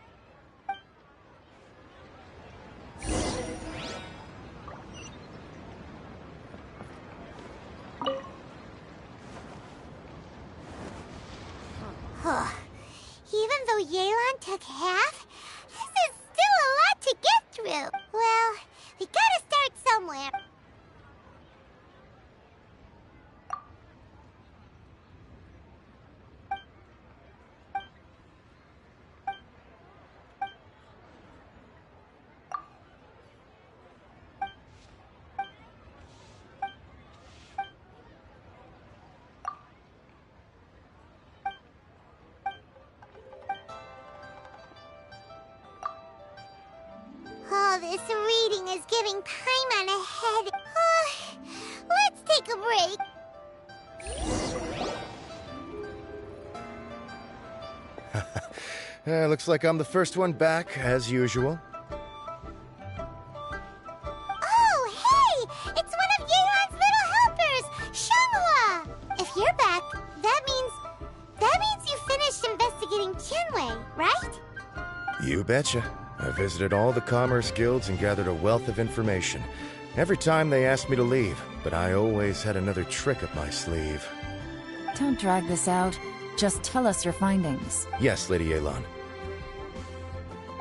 Even though Yelan took half, this is still a lot to get through. Well, we gotta start somewhere. Oh, this reading is giving time on ahead. Let's take a break. Looks like I'm the first one back, as usual. Oh, hey! It's one of Yelan's little helpers, Shanghua! If you're back, that means you finished investigating Tianwei, right? You betcha. I visited all the commerce guilds and gathered a wealth of information. Every time they asked me to leave, but I always had another trick up my sleeve. Don't drag this out. Just tell us your findings. Yes, Lady Yelan.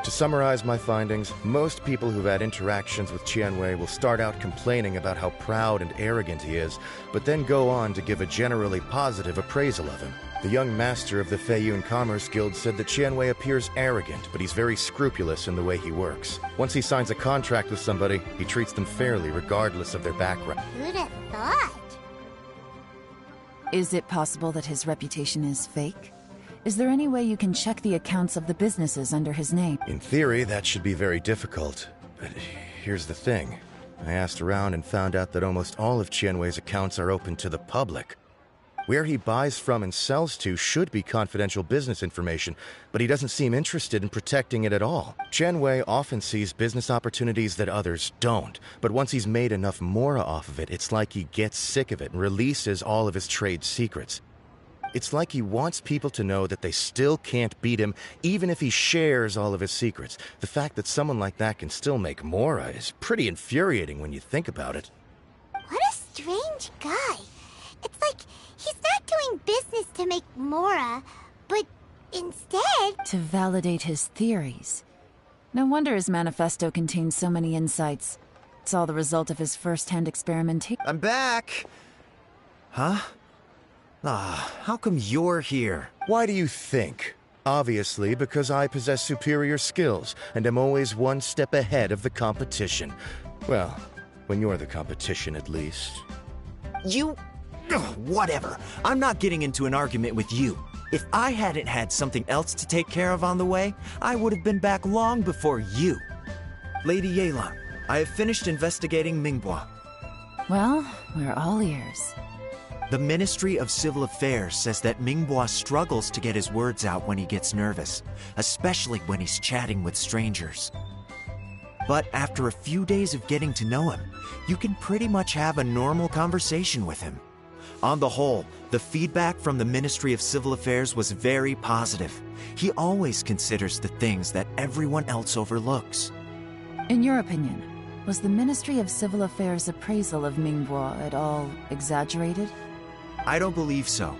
To summarize my findings, most people who've had interactions with Qianwei will start out complaining about how proud and arrogant he is, but then go on to give a generally positive appraisal of him. The young master of the Feiyun Commerce Guild said that Qianwei appears arrogant, but he's very scrupulous in the way he works. Once he signs a contract with somebody, he treats them fairly regardless of their background. Who'd have thought? Is it possible that his reputation is fake? Is there any way you can check the accounts of the businesses under his name? In theory, that should be very difficult. But here's the thing. I asked around and found out that almost all of Qianwei's accounts are open to the public. Where he buys from and sells to should be confidential business information, but he doesn't seem interested in protecting it at all. Qianwei often sees business opportunities that others don't, but once he's made enough mora off of it, it's like he gets sick of it and releases all of his trade secrets. It's like he wants people to know that they still can't beat him, even if he shares all of his secrets. The fact that someone like that can still make mora is pretty infuriating when you think about it. What a strange guy. It's like he's not doing business to make mora, but instead... to validate his theories. No wonder his manifesto contains so many insights. It's all the result of his first-hand experimentation. I'm back! Huh? How come you're here? Why do you think? Obviously, because I possess superior skills, and am always one step ahead of the competition. Well, when you're the competition, at least. You... whatever. I'm not getting into an argument with you. If I hadn't had something else to take care of on the way, I would have been back long before you. Lady Yelan, I have finished investigating Mingbois. Well, we're all ears. The Ministry of Civil Affairs says that Mingbois struggles to get his words out when he gets nervous, especially when he's chatting with strangers. But after a few days of getting to know him, you can pretty much have a normal conversation with him. On the whole, the feedback from the Ministry of Civil Affairs was very positive. He always considers the things that everyone else overlooks. In your opinion, was the Ministry of Civil Affairs' appraisal of Mingbois at all exaggerated? I don't believe so.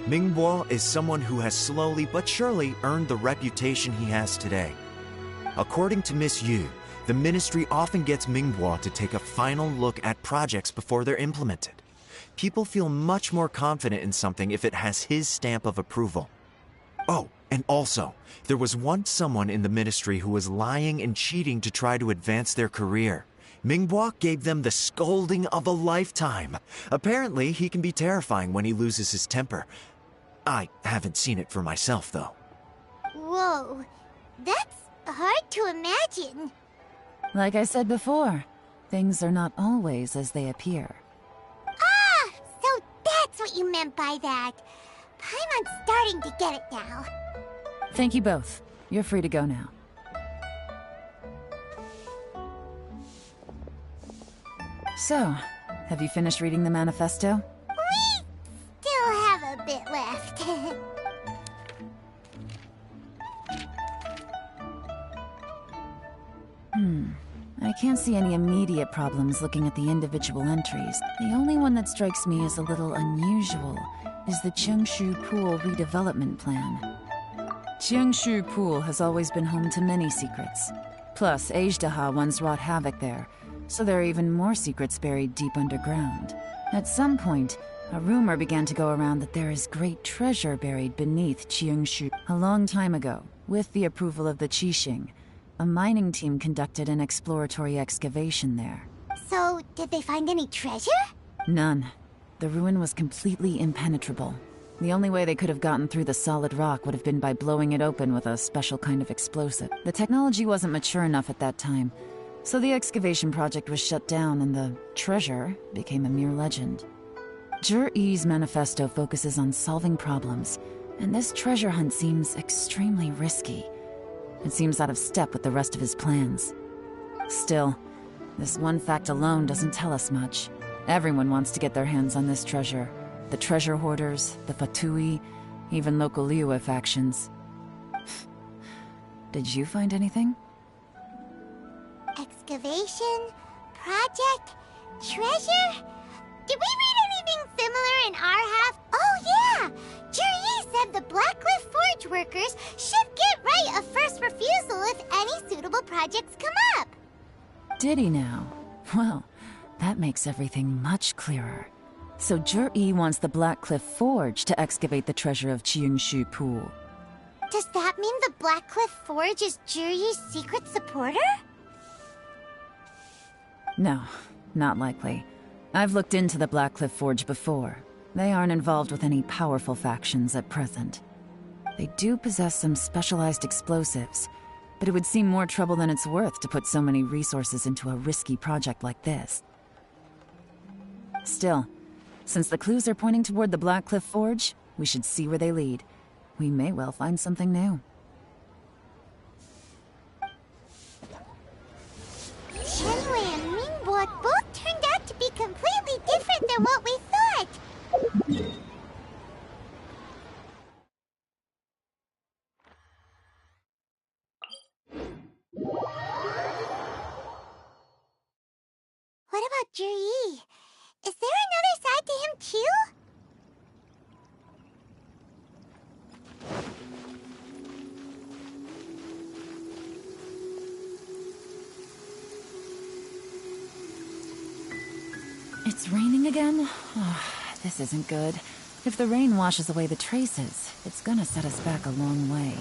Mingbois is someone who has slowly but surely earned the reputation he has today. According to Miss Yu, the Ministry often gets Mingbois to take a final look at projects before they're implemented. People feel much more confident in something if it has his stamp of approval. Oh, and also, there was once someone in the Ministry who was lying and cheating to try to advance their career. Mingbois gave them the scolding of a lifetime. Apparently, he can be terrifying when he loses his temper. I haven't seen it for myself, though. Whoa, that's hard to imagine. Like I said before, things are not always as they appear. Ah, so that's what you meant by that. Paimon's starting to get it now. Thank you both. You're free to go now. So, have you finished reading the manifesto? We still have a bit left. I can't see any immediate problems looking at the individual entries. The only one that strikes me as a little unusual is the Chengshu Pool redevelopment plan. Chengshu Pool has always been home to many secrets. Plus, Ajdaha once wrought havoc there, so there are even more secrets buried deep underground. At some point, a rumor began to go around that there is great treasure buried beneath Chengshu. A long time ago, with the approval of the Qixing, a mining team conducted an exploratory excavation there. So, did they find any treasure? None. The ruin was completely impenetrable. The only way they could have gotten through the solid rock would have been by blowing it open with a special kind of explosive. The technology wasn't mature enough at that time, so the excavation project was shut down and the treasure became a mere legend. Zhi-Yi's manifesto focuses on solving problems, and this treasure hunt seems extremely risky. It seems out of step with the rest of his plans. Still, this one fact alone doesn't tell us much. Everyone wants to get their hands on this treasure. The treasure hoarders, the Fatui, even local Liyue factions. Did you find anything? Excavation? Project? Treasure? Did we read anything similar in our half? Oh yeah! Zhi-Yi said the Blackcliff Forge workers should get right of first refusal if any projects come up. Did he now? Well, that makes everything much clearer. So Zhi wants the Blackcliff Forge to excavate the treasure of Qingshu Pool. Does that mean the Blackcliff Forge is Zhi's secret supporter? No, not likely. I've looked into the Blackcliff Forge before. They aren't involved with any powerful factions at present. They do possess some specialized explosives, but it would seem more trouble than it's worth to put so many resources into a risky project like this. Still, since the clues are pointing toward the Blackcliff Forge, we should see where they lead. We may well find something new. Qianwei and Mingbo both turned out to be completely different than what we thought. What about Zhi? Is there another side to him too? It's raining again? Oh, this isn't good. If the rain washes away the traces, it's gonna set us back a long way.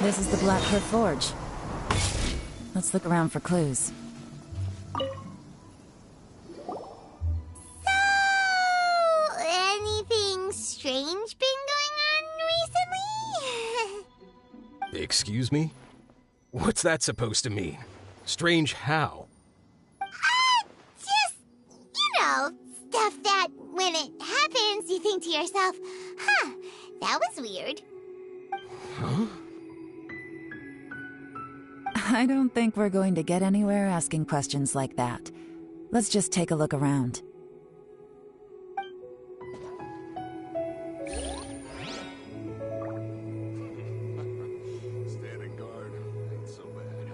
This is the Blackcliff Forge. Let's look around for clues. Anything strange been going on recently? Excuse me? What's that supposed to mean? Strange how? Just, stuff that when it happens, you think to yourself, huh, that was weird. Huh? I don't think we're going to get anywhere asking questions like that. Let's just take a look around. Standing guard ain't so bad.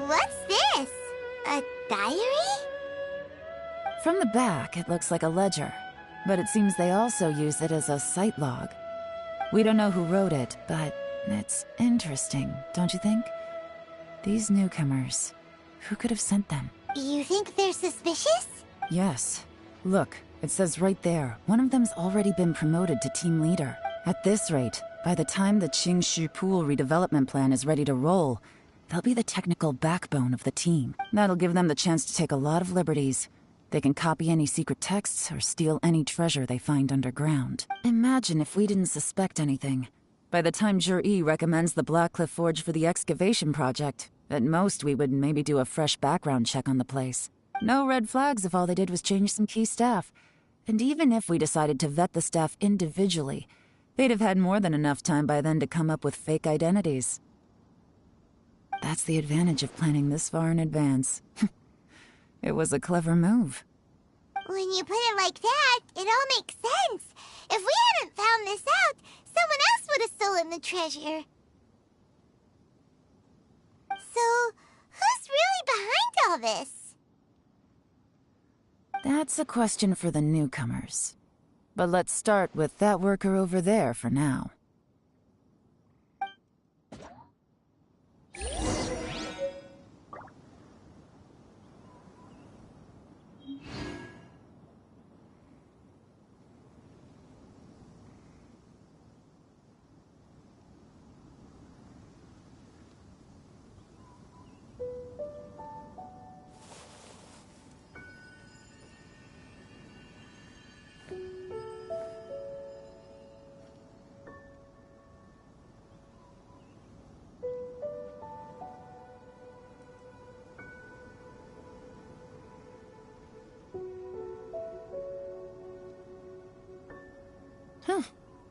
What's this? A diary? From the back, it looks like a ledger, but it seems they also use it as a site log. We don't know who wrote it, but it's interesting, don't you think? These newcomers, who could have sent them? You think they're suspicious? Yes. Look, it says right there, one of them's already been promoted to team leader. At this rate, by the time the Qingshu Pool redevelopment plan is ready to roll, they'll be the technical backbone of the team. That'll give them the chance to take a lot of liberties. They can copy any secret texts or steal any treasure they find underground. Imagine if we didn't suspect anything. By the time Zhi recommends the Blackcliff Forge for the excavation project, at most we would maybe do a fresh background check on the place. No red flags if all they did was change some key staff. And even if we decided to vet the staff individually, they'd have had more than enough time by then to come up with fake identities. That's the advantage of planning this far in advance. It was a clever move. When you put it like that, it all makes sense. If we hadn't found this out, someone else would have stolen the treasure. So, who's really behind all this? That's a question for the newcomers. But let's start with that worker over there for now.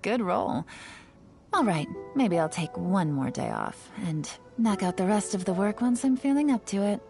Good roll. All right, maybe I'll take one more day off and knock out the rest of the work once I'm feeling up to it.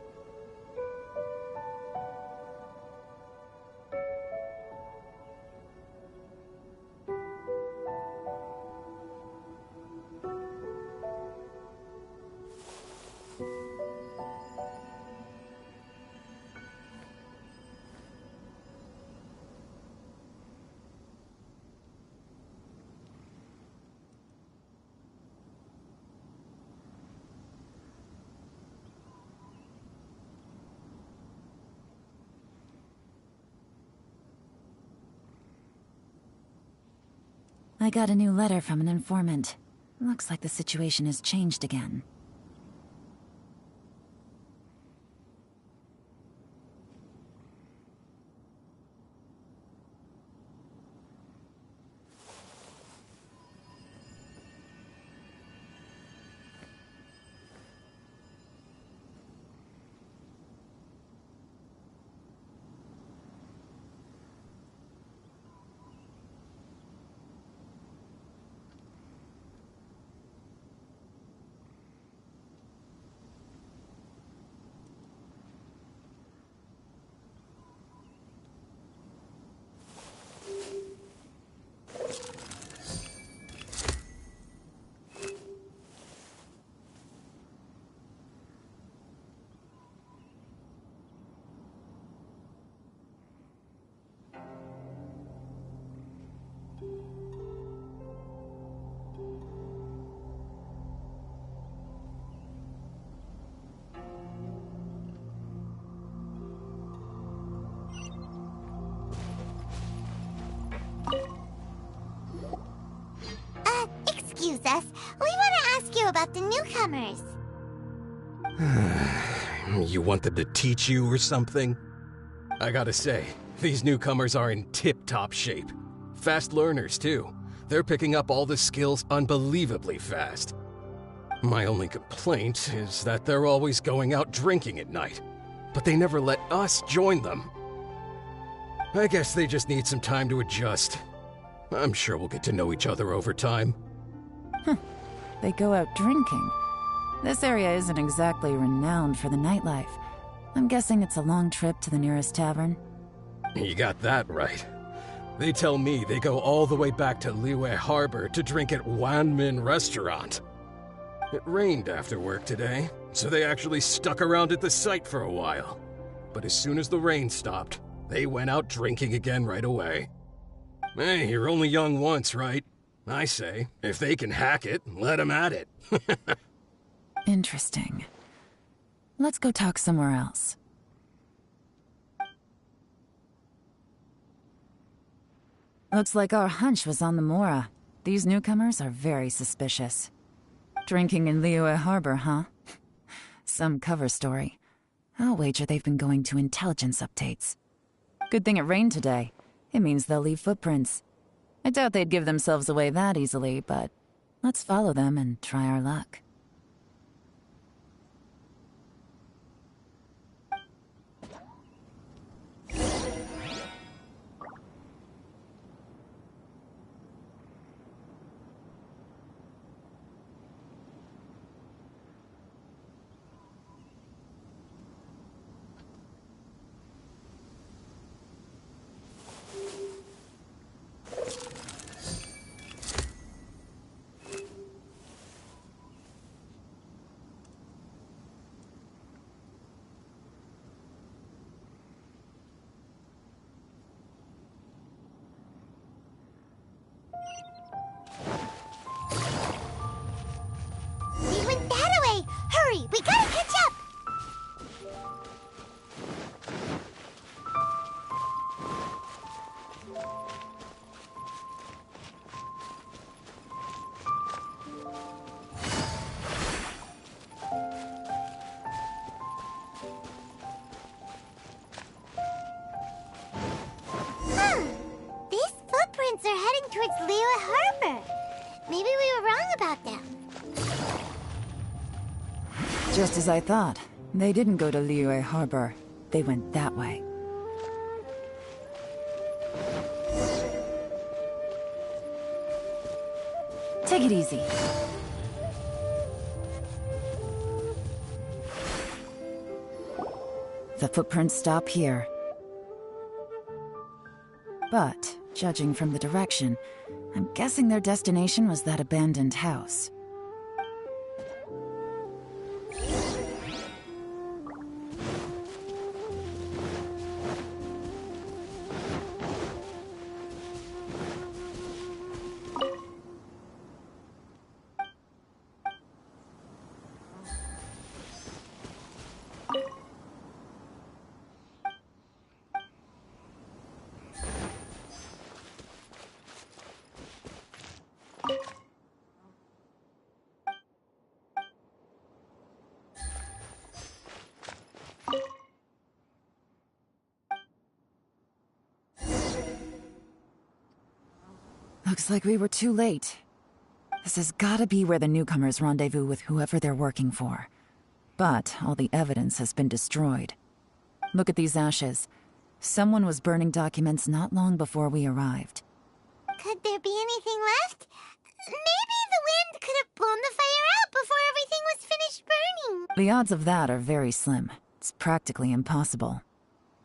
I got a new letter from an informant. Looks like the situation has changed again. Excuse us. We want to ask you about the newcomers. You want them to teach you or something? I gotta say, these newcomers are in tip-top shape. Fast learners, too. They're picking up all the skills unbelievably fast. My only complaint is that they're always going out drinking at night, but they never let us join them. I guess they just need some time to adjust. I'm sure we'll get to know each other over time. They go out drinking. This area isn't exactly renowned for the nightlife. I'm guessing it's a long trip to the nearest tavern. You got that right. They tell me they go all the way back to Liyue Harbor to drink at Wanmin Restaurant. It rained after work today, so they actually stuck around at the site for a while. But as soon as the rain stopped, they went out drinking again right away. Hey, you're only young once, right? I say, if they can hack it, let them at it. Interesting. Let's go talk somewhere else. Looks like our hunch was on the Mora. These newcomers are very suspicious. Drinking in Liyue Harbor, huh? Some cover story. I'll wager they've been going to intelligence updates. Good thing it rained today. It means they'll leave footprints. I doubt they'd give themselves away that easily, but let's follow them and try our luck. We gotta catch up! These footprints are heading towards Liyue Harbor. Maybe we were wrong about them. Just as I thought. They didn't go to Liyue Harbor. They went that way. Take it easy. The footprints stop here. But, judging from the direction, I'm guessing their destination was that abandoned house. Looks like we were too late. This has gotta be where the newcomers rendezvous with whoever they're working for. But all the evidence has been destroyed. Look at these ashes. Someone was burning documents not long before we arrived. Could there be anything left? Maybe the wind could have blown the fire out before everything was finished burning. The odds of that are very slim. It's practically impossible.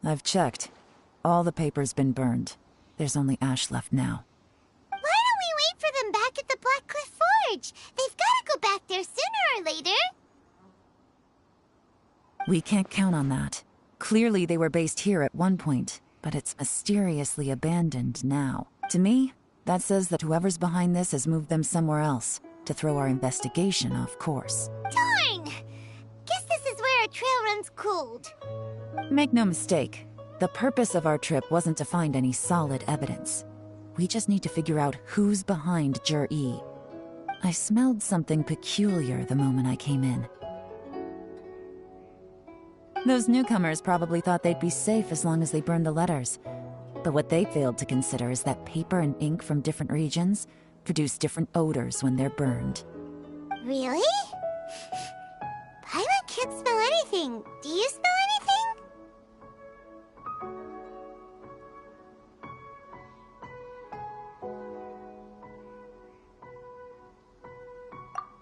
I've checked. All the paper's been burned. There's only ash left now. Why don't we wait for them back at the Black Cliff Forge? They've got to go back there sooner or later. We can't count on that. Clearly they were based here at one point, but it's mysteriously abandoned now. To me, that says that whoever's behind this has moved them somewhere else, to throw our investigation off course. Darn! Guess this is where our trail runs cold. Make no mistake, the purpose of our trip wasn't to find any solid evidence. We just need to figure out who's behind Jur-E. I smelled something peculiar the moment I came in. Those newcomers probably thought they'd be safe as long as they burned the letters. But what they failed to consider is that paper and ink from different regions produce different odors when they're burned. Really? Paimon can't smell anything. Do you smell anything?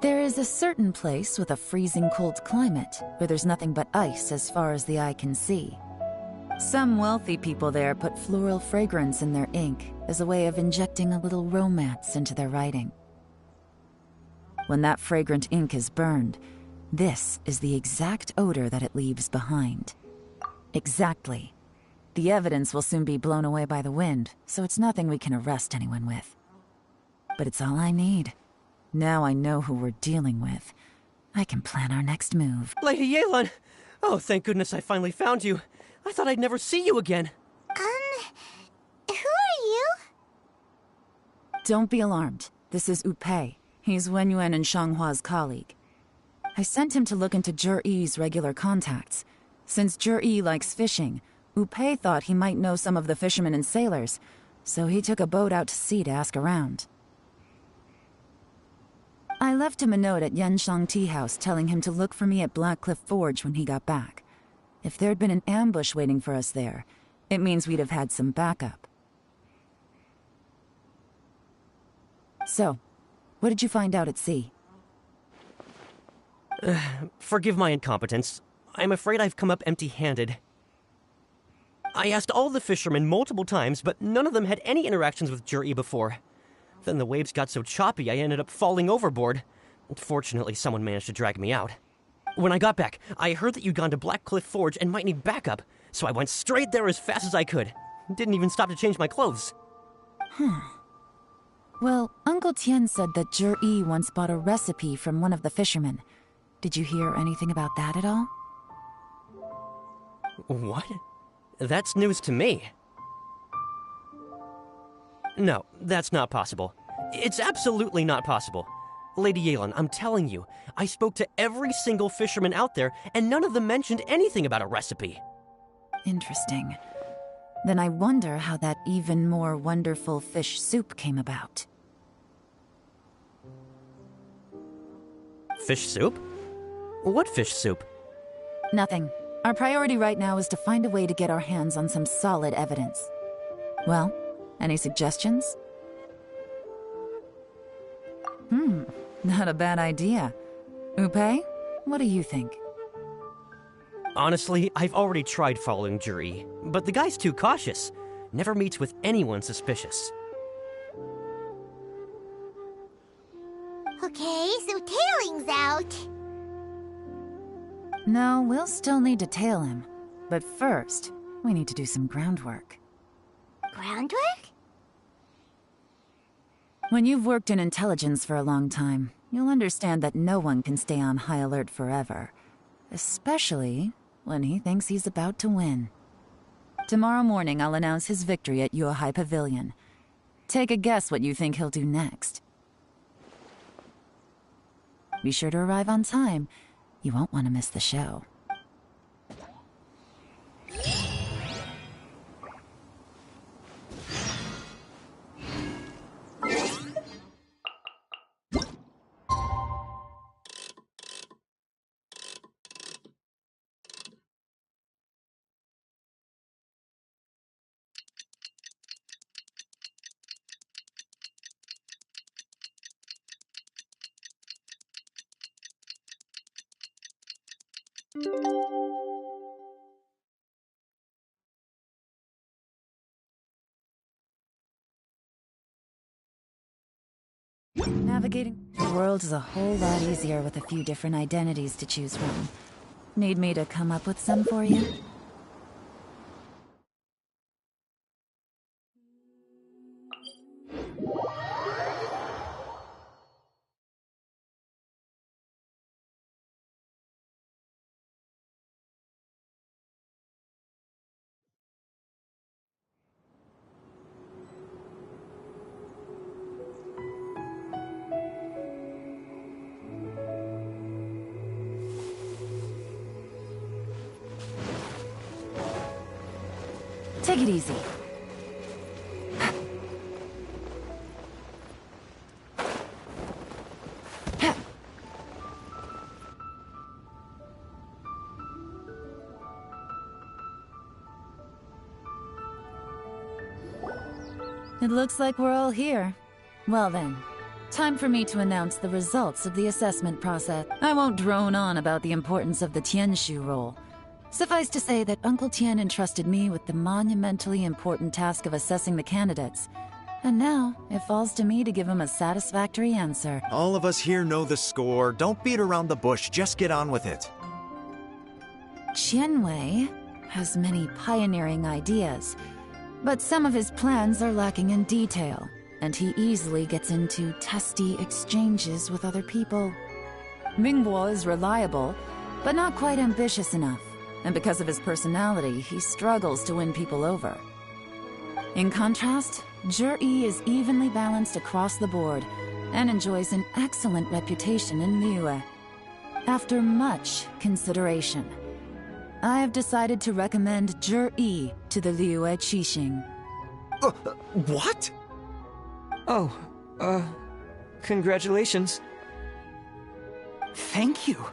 There is a certain place with a freezing cold climate where there's nothing but ice as far as the eye can see. Some wealthy people there put floral fragrance in their ink as a way of injecting a little romance into their writing. When that fragrant ink is burned, this is the exact odor that it leaves behind. Exactly. The evidence will soon be blown away by the wind, so it's nothing we can arrest anyone with. But it's all I need. Now I know who we're dealing with. I can plan our next move. Lady Yelan! Oh, thank goodness I finally found you. I thought I'd never see you again. Who are you? Don't be alarmed. This is Upei. He's Wenyuan and Shanghua's colleague. I sent him to look into Jur-E's regular contacts. Since Jur-E likes fishing, Upei thought he might know some of the fishermen and sailors, so he took a boat out to sea to ask around. I left him a note at Yenshang Tea House telling him to look for me at Black Cliff Forge when he got back. If there'd been an ambush waiting for us there, it means we'd have had some backup. So, what did you find out at sea? Forgive my incompetence. I'm afraid I've come up empty-handed. I asked all the fishermen multiple times, but none of them had any interactions with Jur-E before. Then the waves got so choppy I ended up falling overboard. Fortunately, someone managed to drag me out. When I got back, I heard that you'd gone to Black Cliff Forge and might need backup, so I went straight there as fast as I could. Didn't even stop to change my clothes. Well, Uncle Tien said that Jur-E once bought a recipe from one of the fishermen. Did you hear anything about that at all? What? That's news to me. No, that's not possible. It's absolutely not possible. Lady Yelan, I'm telling you, I spoke to every single fisherman out there, and none of them mentioned anything about a recipe. Interesting. Then I wonder how that even more wonderful fish soup came about. Fish soup? What fish soup? Nothing. Our priority right now is to find a way to get our hands on some solid evidence. Well, any suggestions? Not a bad idea. Upe, what do you think? Honestly, I've already tried following Juri, but the guy's too cautious. Never meets with anyone suspicious. Okay, so tailing's out. No, we'll still need to tail him. But first, we need to do some groundwork. Groundwork? When you've worked in intelligence for a long time, you'll understand that no one can stay on high alert forever. Especially when he thinks he's about to win. Tomorrow morning, I'll announce his victory at Yuehai Pavilion. Take a guess what you think he'll do next. Be sure to arrive on time. You won't want to miss the show. Navigating the world is a whole lot easier with a few different identities to choose from. Need me to come up with some for you? Take it easy. It looks like we're all here. Well then, time for me to announce the results of the assessment process. I won't drone on about the importance of the Tianshu role. Suffice to say that Uncle Tien entrusted me with the monumentally important task of assessing the candidates. And now, it falls to me to give him a satisfactory answer. All of us here know the score. Don't beat around the bush, just get on with it. Qianwei has many pioneering ideas, but some of his plans are lacking in detail, and he easily gets into testy exchanges with other people. Mingbo is reliable, but not quite ambitious enough. And because of his personality, he struggles to win people over. In contrast, Zhi is evenly balanced across the board and enjoys an excellent reputation in Liyue. After much consideration, I have decided to recommend Zhi to the Liyue Qixing. What? Oh, congratulations. Thank you.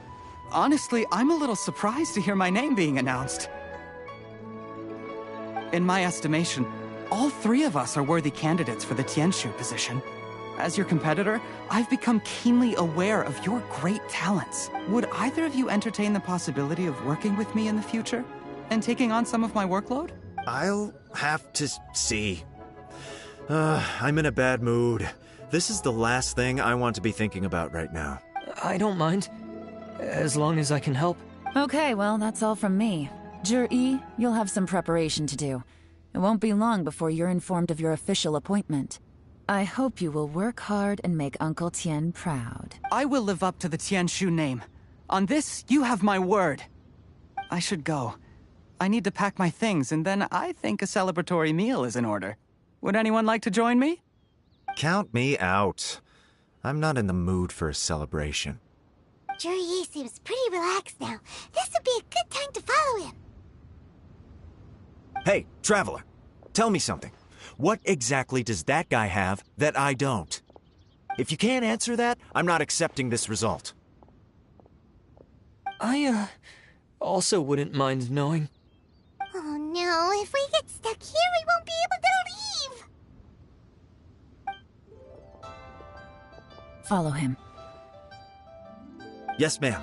Honestly, I'm a little surprised to hear my name being announced. In my estimation, all three of us are worthy candidates for the Tianshu position. As your competitor, I've become keenly aware of your great talents. Would either of you entertain the possibility of working with me in the future? And taking on some of my workload? I'll have to see. I'm in a bad mood. This is the last thing I want to be thinking about right now. I don't mind. As long as I can help. Okay, well, that's all from me. Zhi, you'll have some preparation to do. It won't be long before you're informed of your official appointment. I hope you will work hard and make Uncle Tien proud. I will live up to the Tianshu name. On this, you have my word. I should go. I need to pack my things, and then I think a celebratory meal is in order. Would anyone like to join me? Count me out. I'm not in the mood for a celebration. Zhi seems pretty relaxed now. This would be a good time to follow him. Hey, Traveler, tell me something. What exactly does that guy have that I don't? If you can't answer that, I'm not accepting this result. I, also wouldn't mind knowing. Oh no, if we get stuck here, we won't be able to leave! Follow him. Yes, ma'am.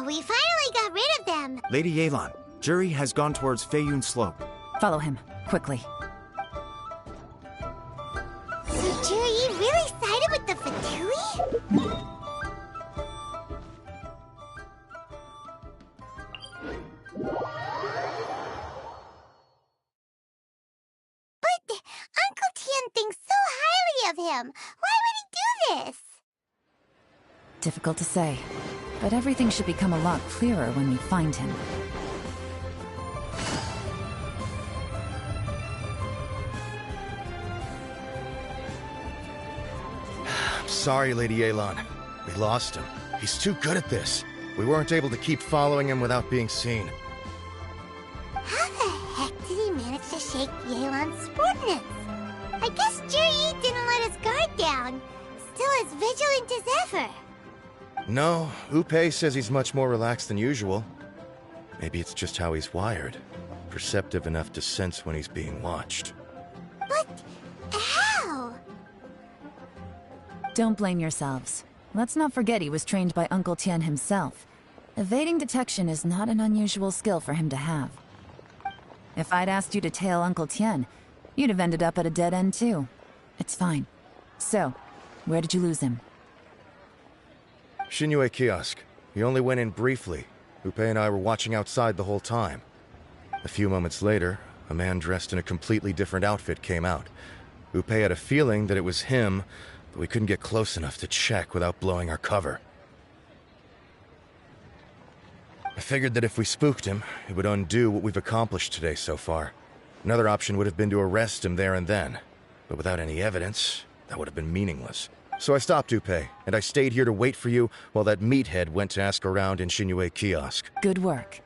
We finally got rid of them. Lady Yelan, Jury has gone towards Feiyun Slope. Follow him, quickly. So Jury really sided with the Fatui? But Uncle Tien thinks so highly of him. Why would he do this? Difficult to say, but everything should become a lot clearer when we find him. I'm sorry, Lady Yelan. We lost him. He's too good at this. We weren't able to keep following him without being seen. How the heck did he manage to shake Yelan's sportness? I guess Juri didn't let his guard down. Still as vigilant as ever. No, Upe says he's much more relaxed than usual. Maybe it's just how he's wired. Perceptive enough to sense when he's being watched. But how? Don't blame yourselves. Let's not forget he was trained by Uncle Tien himself. Evading detection is not an unusual skill for him to have. If I'd asked you to tail Uncle Tien, you'd have ended up at a dead end too. It's fine. So, where did you lose him? Shinyue Kiosk. He only went in briefly. Upe and I were watching outside the whole time. A few moments later, a man dressed in a completely different outfit came out. Upe had a feeling that it was him, but we couldn't get close enough to check without blowing our cover. I figured that if we spooked him, it would undo what we've accomplished today so far. Another option would have been to arrest him there and then, but without any evidence, that would have been meaningless. So I stopped Upe, and I stayed here to wait for you while that meathead went to ask around in Shinyue Kiosk. Good work.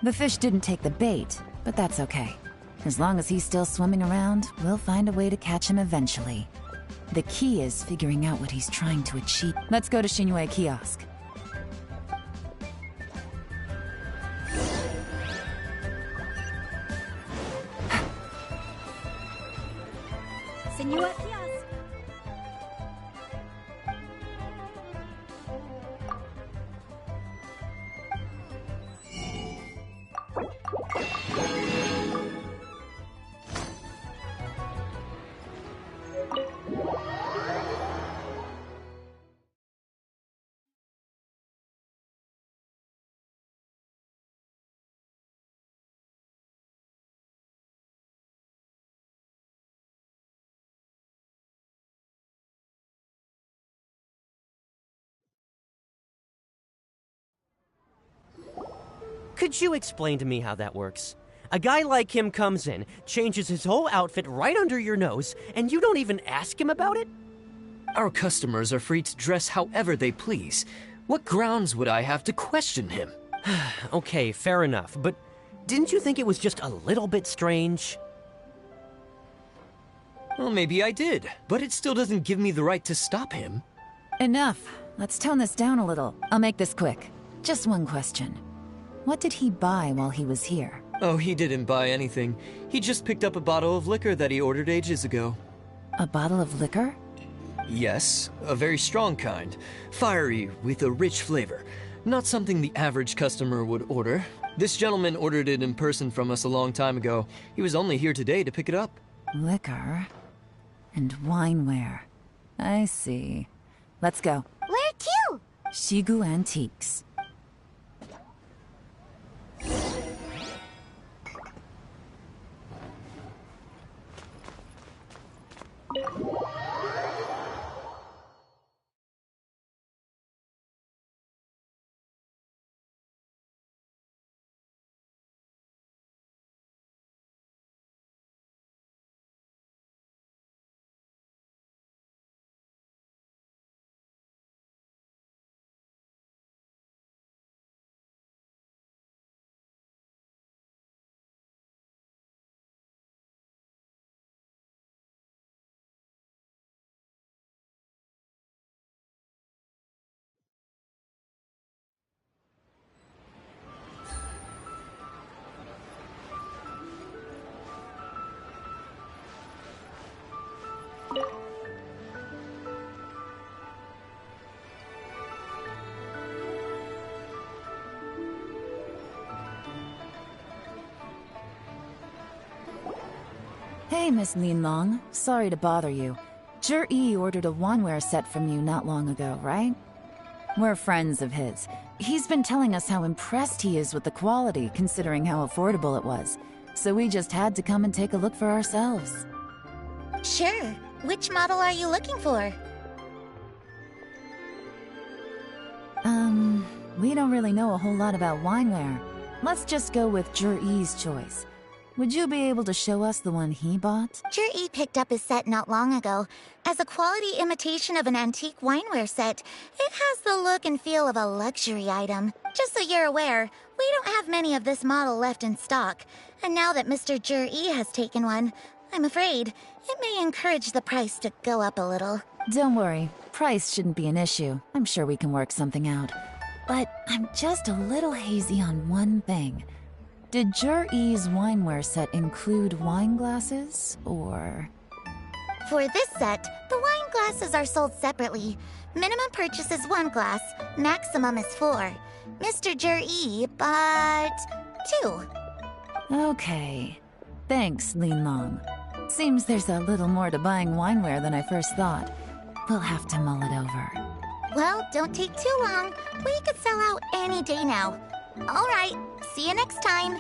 The fish didn't take the bait, but that's okay. As long as he's still swimming around, we'll find a way to catch him eventually. The key is figuring out what he's trying to achieve. Let's go to Shinyue Kiosk. Senor Kiosk. Could you explain to me how that works? A guy like him comes in, changes his whole outfit right under your nose, and you don't even ask him about it? Our customers are free to dress however they please. What grounds would I have to question him? Okay, fair enough, but didn't you think it was just a little bit strange? Well, maybe I did, but it still doesn't give me the right to stop him. Enough. Let's tone this down a little. I'll make this quick. Just one question. What did he buy while he was here? Oh, he didn't buy anything. He just picked up a bottle of liquor that he ordered ages ago. A bottle of liquor? Yes, a very strong kind. Fiery, with a rich flavor. Not something the average customer would order. This gentleman ordered it in person from us a long time ago. He was only here today to pick it up. Liquor and wineware. I see. Let's go. Where to? Shigu Antiques. Hey, Miss Linlong. Sorry to bother you. Zhi ordered a wanware set from you not long ago, right? We're friends of his. He's been telling us how impressed he is with the quality, considering how affordable it was. So we just had to come and take a look for ourselves. Sure. Which model are you looking for? We don't really know a whole lot about wineware. Let's just go with Zhi's choice. Would you be able to show us the one he bought? Zhi picked up his set not long ago. As a quality imitation of an antique wineware set, it has the look and feel of a luxury item. Just so you're aware, we don't have many of this model left in stock. And now that Mr. Zhi has taken one, I'm afraid it may encourage the price to go up a little. Don't worry. Price shouldn't be an issue. I'm sure we can work something out. But I'm just a little hazy on one thing. Did Zhi's wineware set include wine glasses, or...? For this set, the wine glasses are sold separately. Minimum purchase is 1 glass, maximum is 4. Mr. Zhi bought 2. Okay. Thanks, Linlong. Seems there's a little more to buying wineware than I first thought. We'll have to mull it over. Well, don't take too long. We could sell out any day now. All right, see you next time.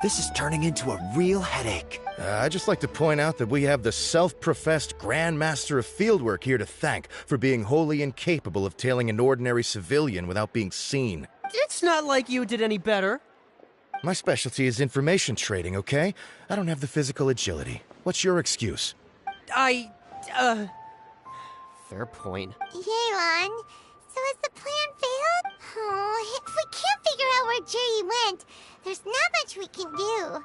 This is turning into a real headache. I'd just like to point out that we have the self-professed Grand Master of Fieldwork here to thank for being wholly incapable of tailing an ordinary civilian without being seen. It's not like you did any better. My specialty is information trading, okay? I don't have the physical agility. What's your excuse? Fair point. Yelan, so has the plan failed? Oh, if we can't figure out where Zhi went, there's not much we can do.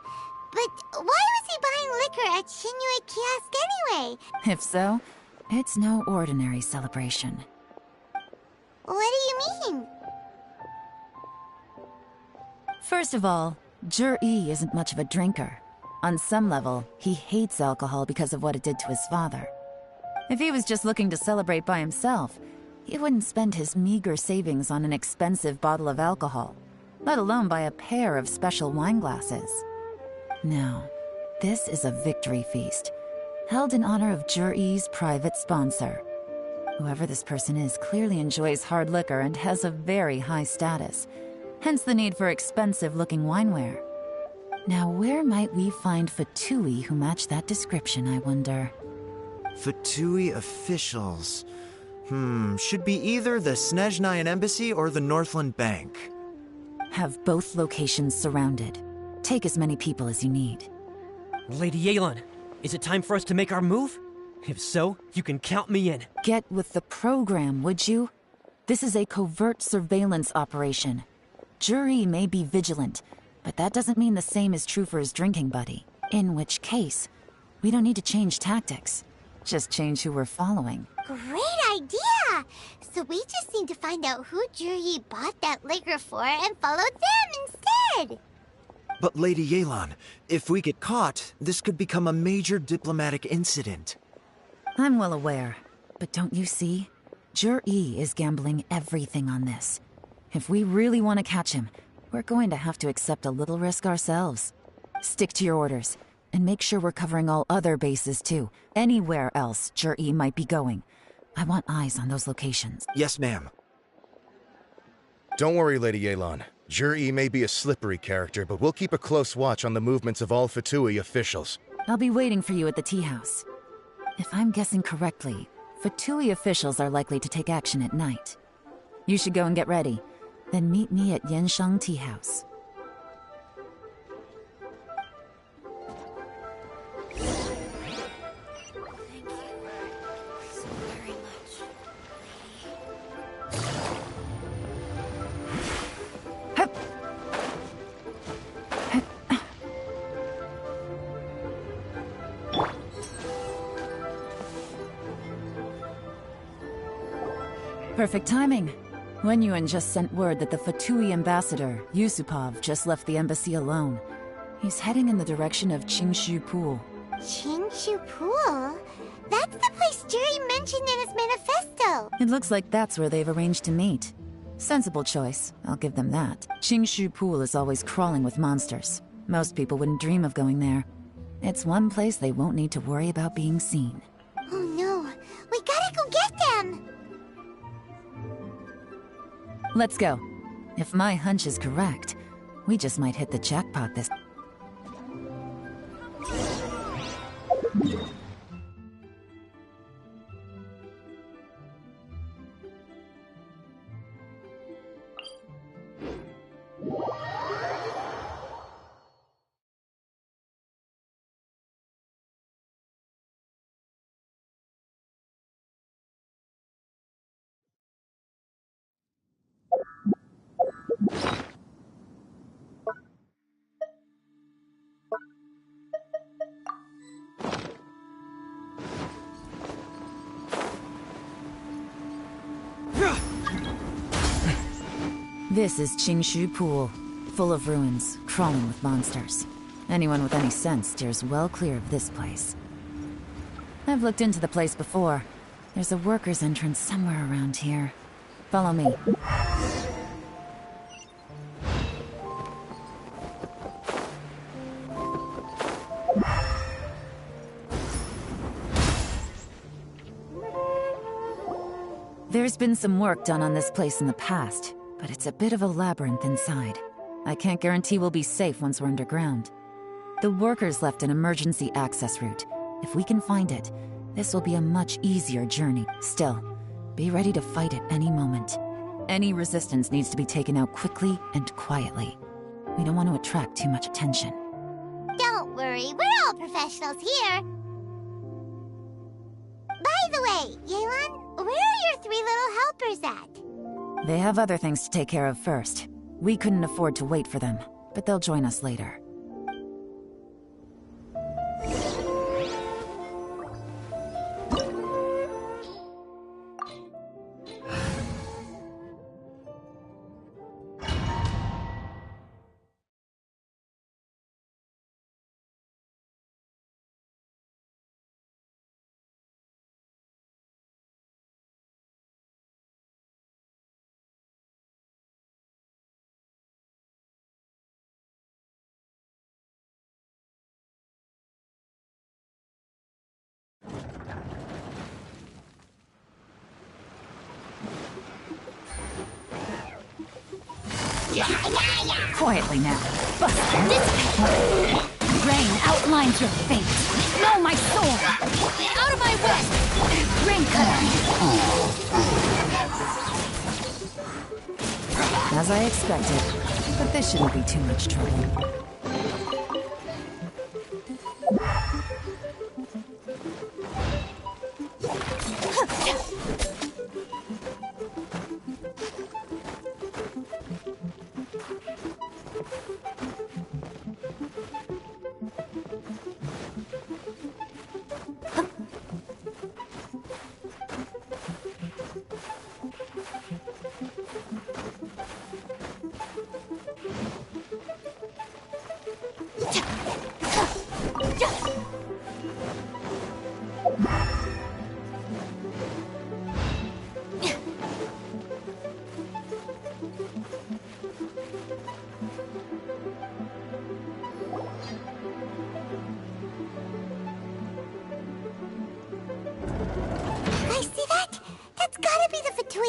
But why was he buying liquor at Shinue Kiosk anyway? If so, it's no ordinary celebration. What do you mean? First of all, Zhi isn't much of a drinker. On some level, he hates alcohol because of what it did to his father. If he was just looking to celebrate by himself, he wouldn't spend his meager savings on an expensive bottle of alcohol, let alone buy a pair of special wine glasses. No, this is a victory feast, held in honor of Zhi's private sponsor. Whoever this person is clearly enjoys hard liquor and has a very high status, hence the need for expensive-looking wineware. Now, where might we find Fatui who match that description, I wonder? Fatui officials. Should be either the Snezhnayan Embassy or the Northland Bank. Have both locations surrounded. Take as many people as you need. Lady Yelan, is it time for us to make our move? If so, you can count me in. Get with the program, would you? This is a covert surveillance operation. Zhi may be vigilant, but that doesn't mean the same is true for his drinking buddy. In which case, we don't need to change tactics. Just change who we're following. Great idea! So we just need to find out who Zhi bought that liquor for and follow them instead! But Lady Yelan, if we get caught, this could become a major diplomatic incident. I'm well aware, but don't you see? Zhi is gambling everything on this. If we really want to catch him, we're going to have to accept a little risk ourselves. Stick to your orders, and make sure we're covering all other bases too. Anywhere else Zhi might be going. I want eyes on those locations. Yes, ma'am. Don't worry, Lady Yelan. Zhi may be a slippery character, but we'll keep a close watch on the movements of all Fatui officials. I'll be waiting for you at the tea house. If I'm guessing correctly, Fatui officials are likely to take action at night. You should go and get ready. Then meet me at Yenshang Tea House. Perfect timing. Wenyuan just sent word that the Fatui ambassador, Yusupov, just left the embassy alone. He's heading in the direction of Qingshu Pool. Qingshu Pool? That's the place Zhi mentioned in his manifesto! It looks like that's where they've arranged to meet. Sensible choice, I'll give them that. Qingshu Pool is always crawling with monsters. Most people wouldn't dream of going there. It's one place they won't need to worry about being seen. Oh no, we gotta go get them! Let's go. If my hunch is correct, we just might hit the jackpot this... This is Qingshu Pool, full of ruins, crawling with monsters. Anyone with any sense steers well clear of this place. I've looked into the place before. There's a worker's entrance somewhere around here. Follow me. There's been some work done on this place in the past, but it's a bit of a labyrinth inside. I can't guarantee we'll be safe once we're underground. The workers left an emergency access route. If we can find it, this will be a much easier journey. Still, be ready to fight at any moment. Any resistance needs to be taken out quickly and quietly. We don't want to attract too much attention. Don't worry, we're all professionals here. By the way, Yelan, where are your 3 little helpers at? They have other things to take care of first. We couldn't afford to wait for them, but they'll join us later. Quietly now. Buster. Rain outlines your fate. No, my sword! Out of my way! Rain cutter! As I expected, but this shouldn't be too much trouble.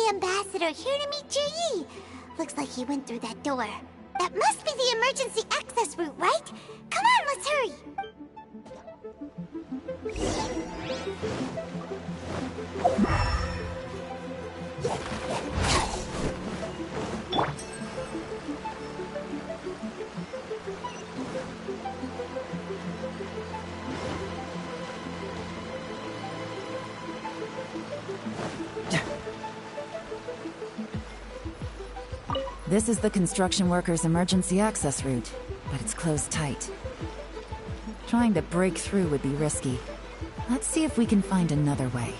Ambassador here to meet Ji. Looks like he went through that door. That must be the emergency access route, right? Come on, let's hurry. This is the construction workers' emergency access route, but it's closed tight. Trying to break through would be risky. Let's see if we can find another way.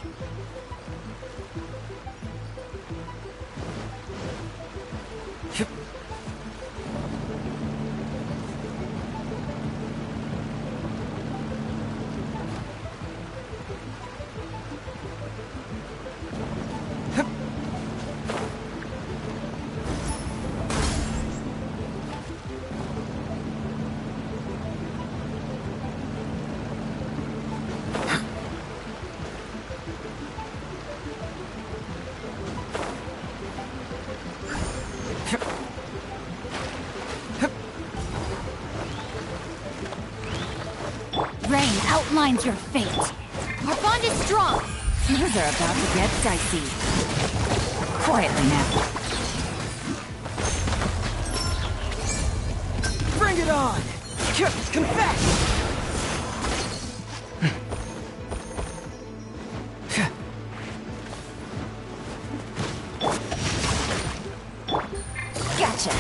outlines your fate. Our bond is strong. Things are about to get dicey. Quietly now. Bring it on! Confess! Gotcha.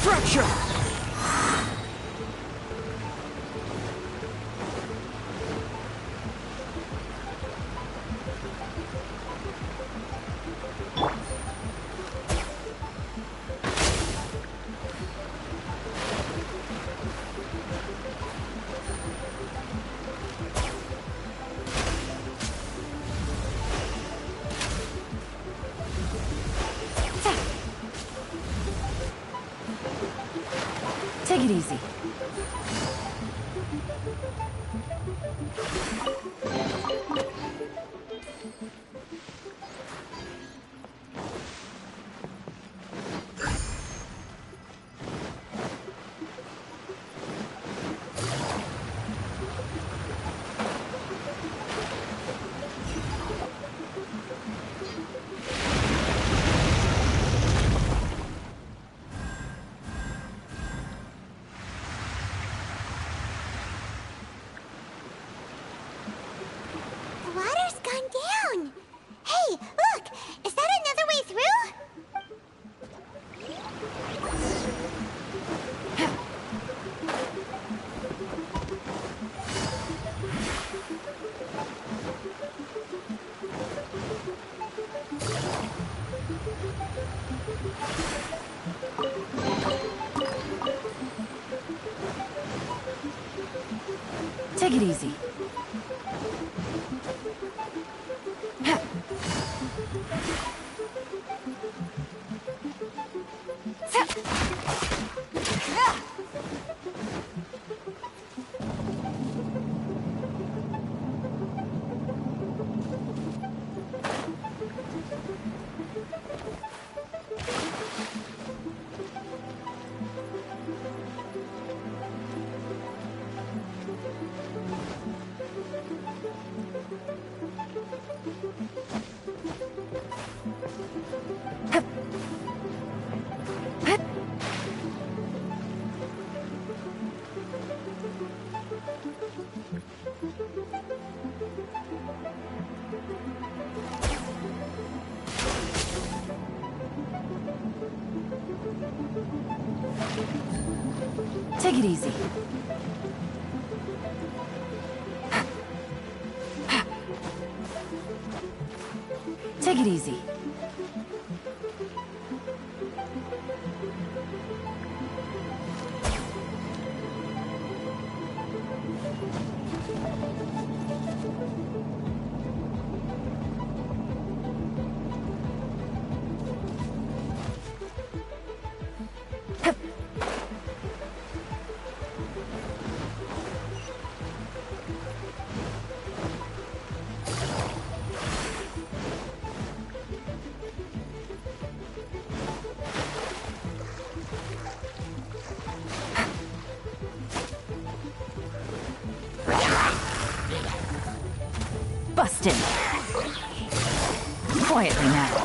Fracture! Take it easy. The water's gone down. Hey, look! Is that another way through? Take it easy. Take it easy. Take it easy. Busted. Quietly now.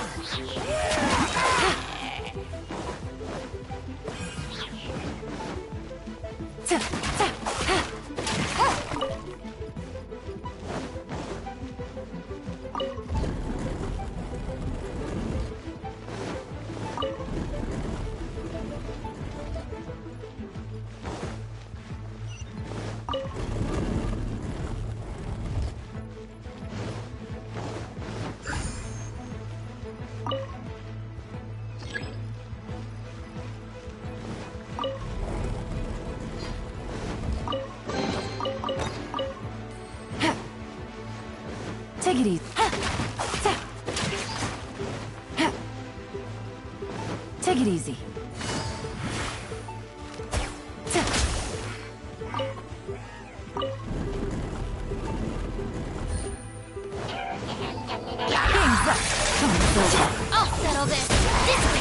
Take it easy. Take it easy. I'll settle this. This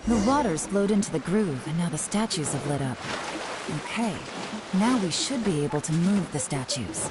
The water's flowed into the groove, and now the statues have lit up. Okay, now we should be able to move the statues.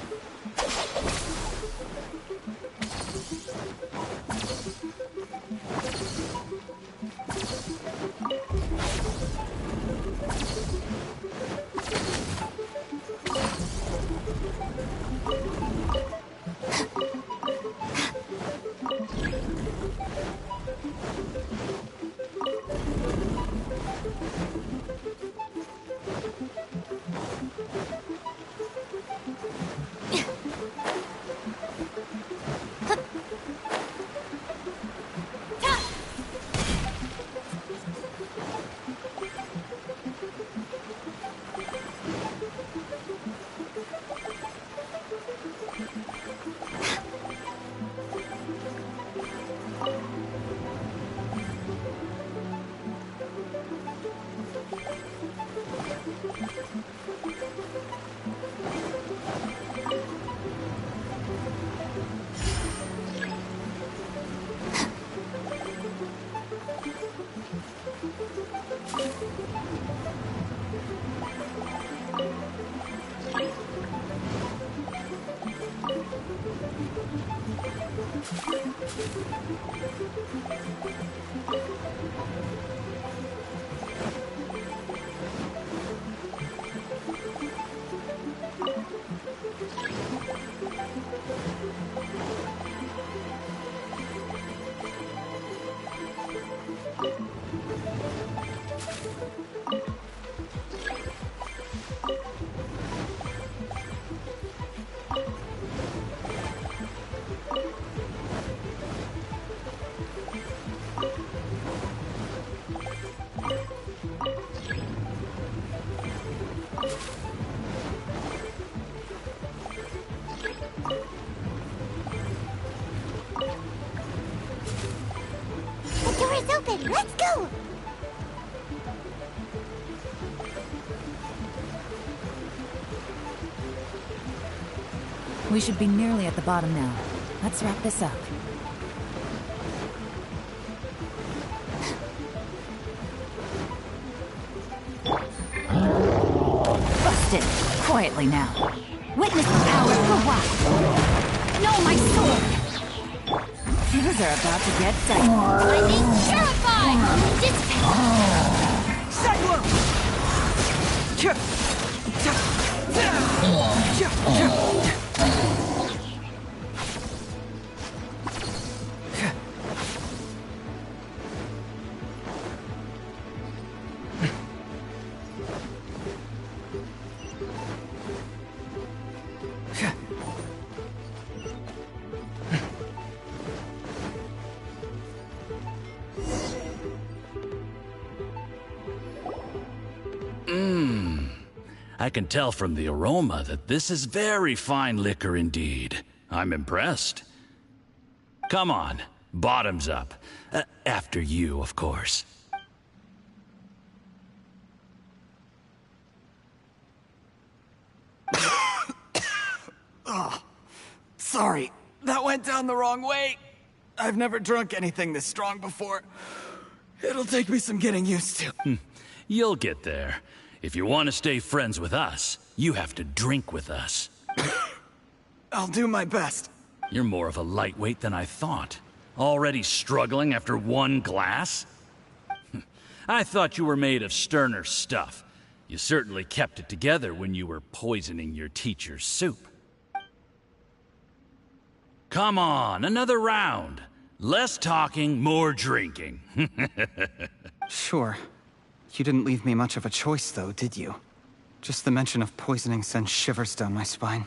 Let's go! We should be nearly at the bottom now. Let's wrap this up. Busted! Quietly now. Witness the power of the wild. No, my sword! Things are about to get dicey. Lightning terrified! Dissipate! Cyclone! I can tell from the aroma that this is very fine liquor indeed. I'm impressed. Come on, bottoms up. After you, of course. Oh, sorry. That went down the wrong way. I've never drunk anything this strong before. It'll take me some getting used to. You'll get there. If you want to stay friends with us, you have to drink with us. I'll do my best. You're more of a lightweight than I thought. Already struggling after one glass? I thought you were made of sterner stuff. You certainly kept it together when you were poisoning your teacher's soup. Come on, another round. Less talking, more drinking. Sure. You didn't leave me much of a choice, though, did you? Just the mention of poisoning sends shivers down my spine.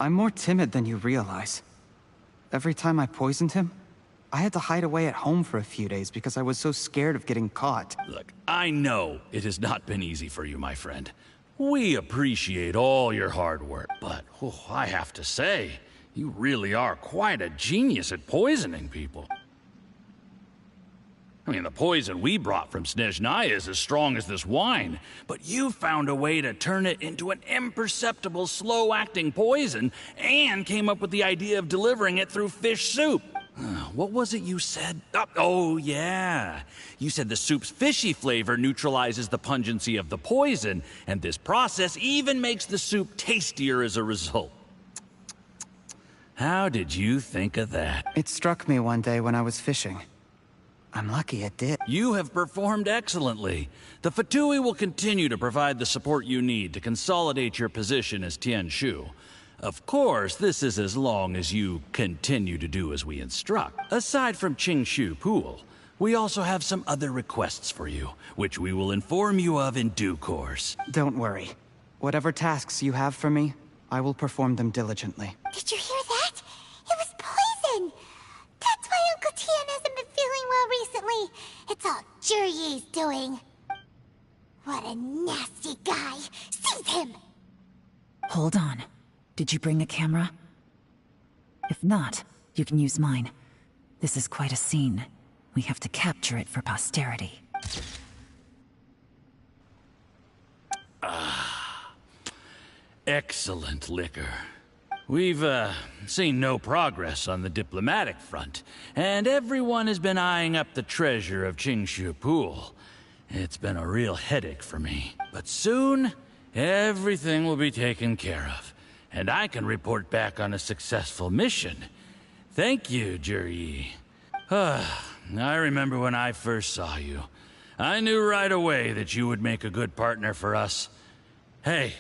I'm more timid than you realize. Every time I poisoned him, I had to hide away at home for a few days because I was so scared of getting caught. Look, I know it has not been easy for you, my friend. We appreciate all your hard work, but I have to say, you really are quite a genius at poisoning people. I mean, the poison we brought from Snezhnaya is as strong as this wine, but you found a way to turn it into an imperceptible, slow-acting poison and came up with the idea of delivering it through fish soup. What was it you said? Oh, yeah. You said the soup's fishy flavor neutralizes the pungency of the poison, and this process even makes the soup tastier as a result. How did you think of that? It struck me one day when I was fishing. I'm lucky it did. You have performed excellently. The Fatui will continue to provide the support you need to consolidate your position as Tian Shu. Of course, this is as long as you continue to do as we instruct. Aside from Qingshu Pool, we also have some other requests for you, which we will inform you of in due course. Don't worry. Whatever tasks you have for me, I will perform them diligently. Did you hear that? It was poison! That's why Uncle Tian hasn't been feeling well recently. It's all Jurye's doing. What a nasty guy! Seize him! Hold on. Did you bring a camera? If not, you can use mine. This is quite a scene. We have to capture it for posterity. Excellent liquor. We've, seen no progress on the diplomatic front, and everyone has been eyeing up the treasure of Qingshu Pool. It's been a real headache for me. But soon, everything will be taken care of, and I can report back on a successful mission. Thank you, Jurye. I remember when I first saw you. I knew right away that you would make a good partner for us. Hey,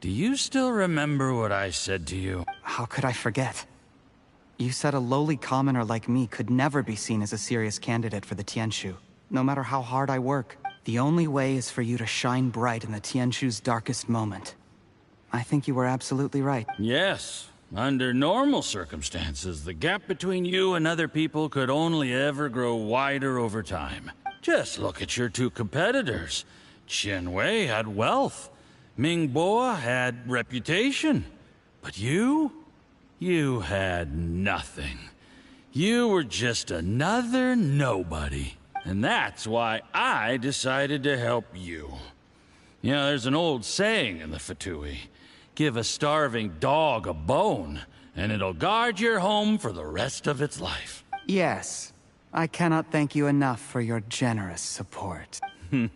do you still remember what I said to you? How could I forget? You said a lowly commoner like me could never be seen as a serious candidate for the Tianshu, no matter how hard I work. The only way is for you to shine bright in the Tianshu's darkest moment. I think you were absolutely right. Yes. Under normal circumstances, the gap between you and other people could only ever grow wider over time. Just look at your two competitors. Qianwei had wealth. Mingboa had reputation. But you had nothing. You were just another nobody. And that's why I decided to help you. You know, there's an old saying in the Fatui. Give a starving dog a bone, and it'll guard your home for the rest of its life. Yes. I cannot thank you enough for your generous support. You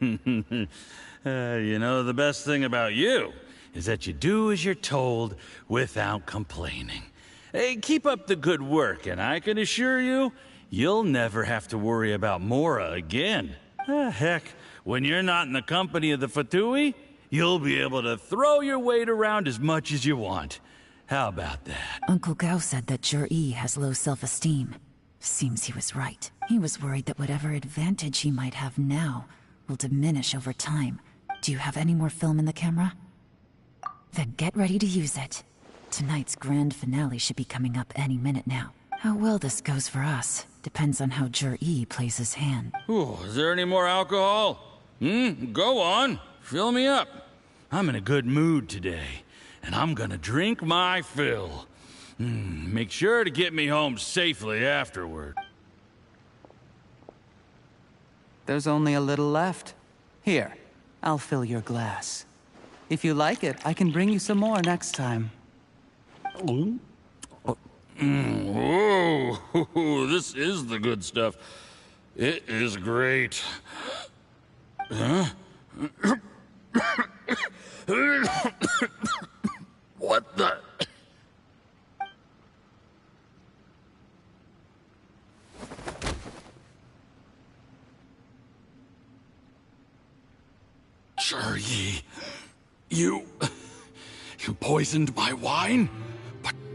know, the best thing about you is that you do as you're told without complaining. Hey, keep up the good work, and I can assure you, you'll never have to worry about Mora again. Heck, when you're not in the company of the Fatui, you'll be able to throw your weight around as much as you want. How about that? Uncle Gao said that Jur-E has low self-esteem. Seems he was right. He was worried that whatever advantage he might have now will diminish over time. Do you have any more film in the camera? Then get ready to use it. Tonight's grand finale should be coming up any minute now. How well this goes for us depends on how Jur-E plays his hand. Ooh, is there any more alcohol? Go on. Fill me up. I'm in a good mood today, and I'm gonna drink my fill. Make sure to get me home safely afterward. There's only a little left. Here, I'll fill your glass. If you like it, I can bring you some more next time. Whoa, this is the good stuff. It is great. Huh? What the? Jur-E, you poisoned my wine?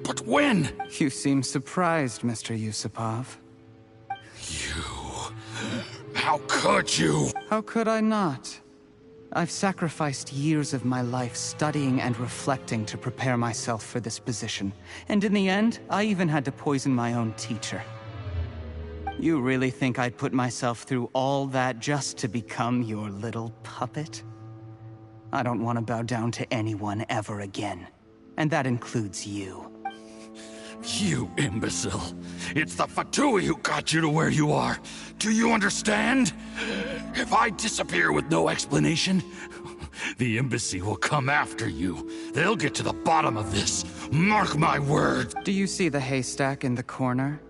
But when? You seem surprised, Mr. Yusupov. How could you? How could I not? I've sacrificed years of my life studying and reflecting to prepare myself for this position. And in the end, I even had to poison my own teacher. You really think I'd put myself through all that just to become your little puppet? I don't want to bow down to anyone ever again. And that includes you. You imbecile. It's the Fatui who got you to where you are. Do you understand? If I disappear with no explanation, the embassy will come after you. They'll get to the bottom of this. Mark my words. Do you see the haystack in the corner?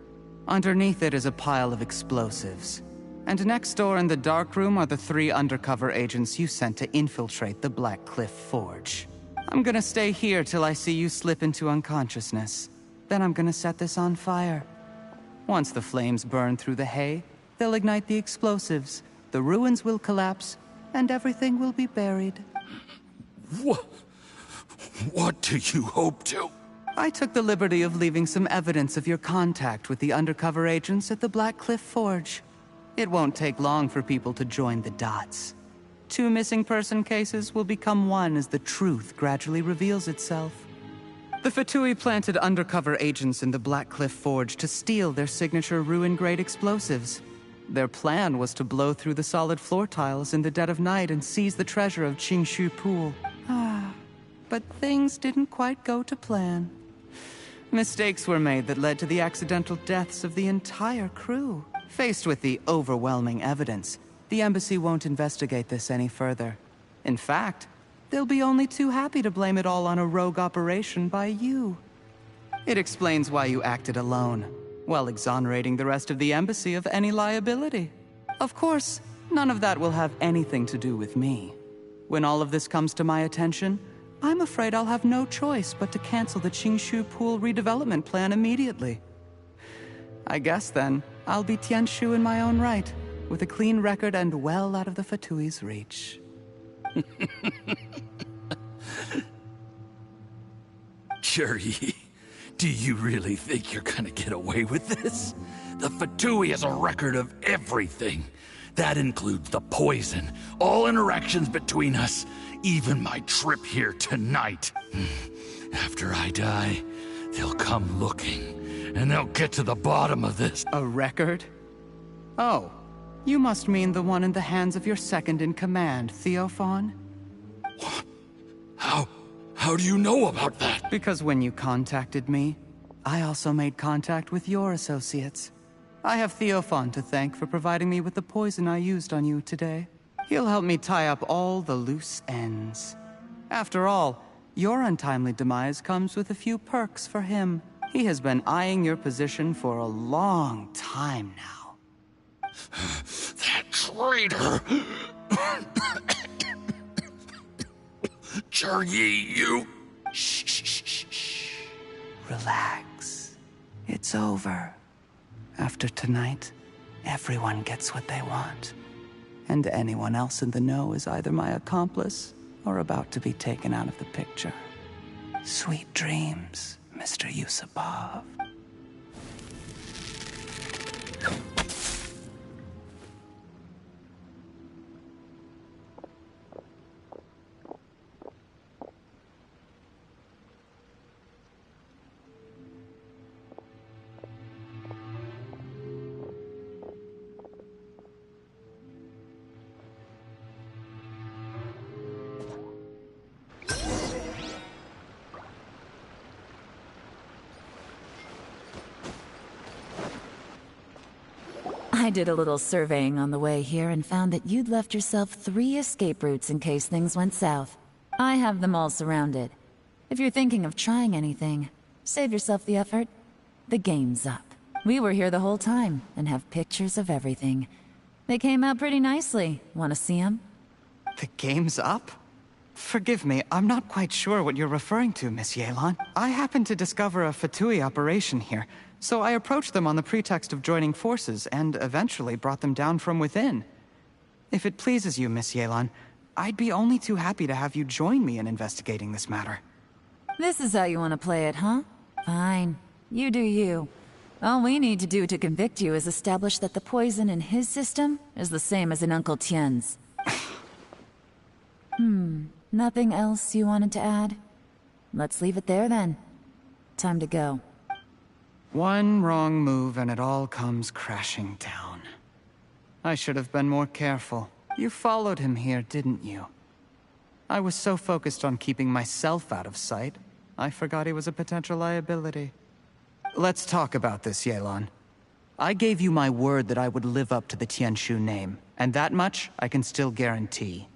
Underneath it is a pile of explosives. And next door in the dark room are the 3 undercover agents you sent to infiltrate the Black Cliff Forge. I'm gonna stay here till I see you slip into unconsciousness. Then I'm gonna set this on fire. Once the flames burn through the hay, they'll ignite the explosives, the ruins will collapse, and everything will be buried. What do you hope to? I took the liberty of leaving some evidence of your contact with the undercover agents at the Black Cliff Forge. It won't take long for people to join the dots. 2 missing person cases will become one as the truth gradually reveals itself. The Fatui planted undercover agents in the Black Cliff Forge to steal their signature ruin-grade explosives. Their plan was to blow through the solid floor tiles in the dead of night and seize the treasure of Qingshu Pool. But things didn't quite go to plan. Mistakes were made that led to the accidental deaths of the entire crew. Faced with the overwhelming evidence, the embassy won't investigate this any further. In fact, they'll be only too happy to blame it all on a rogue operation by you. It explains why you acted alone, while exonerating the rest of the embassy of any liability. Of course, none of that will have anything to do with me. When all of this comes to my attention, I'm afraid I'll have no choice but to cancel the Qingshu Pool redevelopment plan immediately. I guess then, I'll be Tianshu in my own right, with a clean record and well out of the Fatui's reach. Jur-E, do you really think you're gonna get away with this? The Fatui has a record of everything. That includes the poison, all interactions between us, even my trip here tonight. After I die, they'll come looking, and they'll get to the bottom of this. A record? Oh, you must mean the one in the hands of your second-in-command, Theophan? What? How do you know about that? Because when you contacted me, I also made contact with your associates. I have Theophan to thank for providing me with the poison I used on you today. He'll help me tie up all the loose ends. After all, your untimely demise comes with a few perks for him. He has been eyeing your position for a long time now. That traitor! Jur-E, you... Shh. Relax. It's over. After tonight, everyone gets what they want. And anyone else in the know is either my accomplice or about to be taken out of the picture. Sweet dreams, Mr. Yusupov. I did a little surveying on the way here and found that you'd left yourself 3 escape routes in case things went south. I have them all surrounded. If you're thinking of trying anything, save yourself the effort. The game's up. We were here the whole time and have pictures of everything. They came out pretty nicely. Want to see them? The game's up? Forgive me, I'm not quite sure what you're referring to, Miss Yelan. I happened to discover a Fatui operation here, so I approached them on the pretext of joining forces and eventually brought them down from within. If it pleases you, Miss Yelan, I'd be only too happy to have you join me in investigating this matter. This is how you want to play it, huh? Fine. You do you. All we need to do to convict you is establish that the poison in his system is the same as in Uncle Tien's. Nothing else you wanted to add? Let's leave it there then. Time to go. One wrong move and it all comes crashing down. I should have been more careful. You followed him here, didn't you? I was so focused on keeping myself out of sight, I forgot he was a potential liability. Let's talk about this, Yelan. I gave you my word that I would live up to the Tianshu name, and that much I can still guarantee.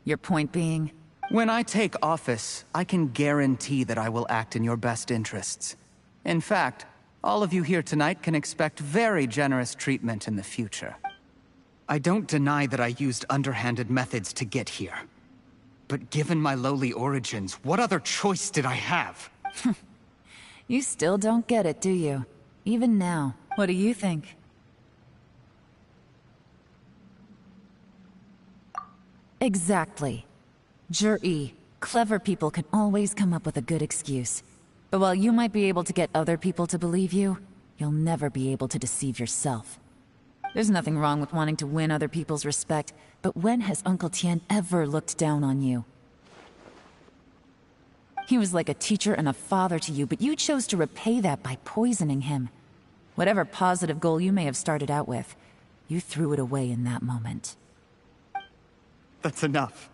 Your point being? When I take office, I can guarantee that I will act in your best interests. In fact, all of you here tonight can expect very generous treatment in the future. I don't deny that I used underhanded methods to get here. But given my lowly origins, what other choice did I have? You still don't get it, do you? Even now, what do you think? Exactly. Jur-E, clever people can always come up with a good excuse. But while you might be able to get other people to believe you, you'll never be able to deceive yourself. There's nothing wrong with wanting to win other people's respect, but when has Uncle Tien ever looked down on you? He was like a teacher and a father to you, but you chose to repay that by poisoning him. Whatever positive goal you may have started out with, you threw it away in that moment. That's enough.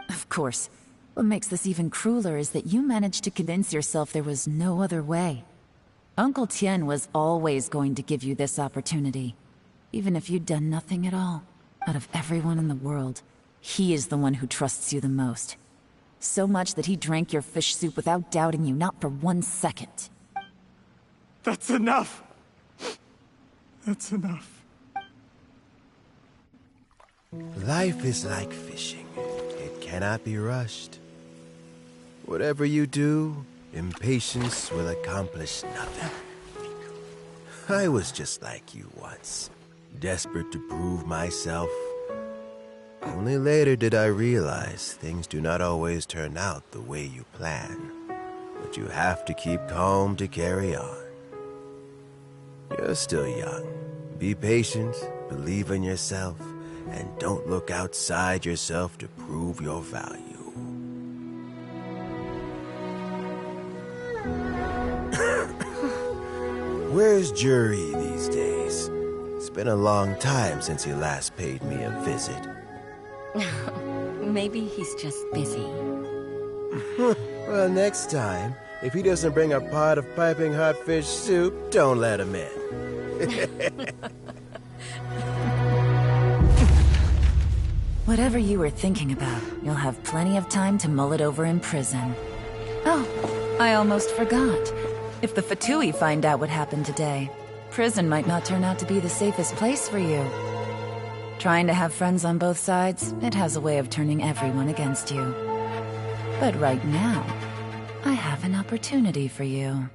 Of course. What makes this even crueler is that you managed to convince yourself there was no other way. Uncle Tien was always going to give you this opportunity. Even if you'd done nothing at all. Out of everyone in the world, he is the one who trusts you the most. So much that he drank your fish soup without doubting you, not for 1 second. That's enough! That's enough. Life is like fishing. It cannot be rushed. Whatever you do, impatience will accomplish nothing. I was just like you once, desperate to prove myself. Only later did I realize things do not always turn out the way you plan. But you have to keep calm to carry on. You're still young. Be patient, believe in yourself, and don't look outside yourself to prove your value. Where's Jur-E these days? It's been a long time since he last paid me a visit. Maybe he's just busy. Well, next time, if he doesn't bring a pot of piping hot fish soup, don't let him in. Whatever you were thinking about, you'll have plenty of time to mull it over in prison. Oh, I almost forgot. If the Fatui find out what happened today, prison might not turn out to be the safest place for you. Trying to have friends on both sides, it has a way of turning everyone against you. But right now, I have an opportunity for you.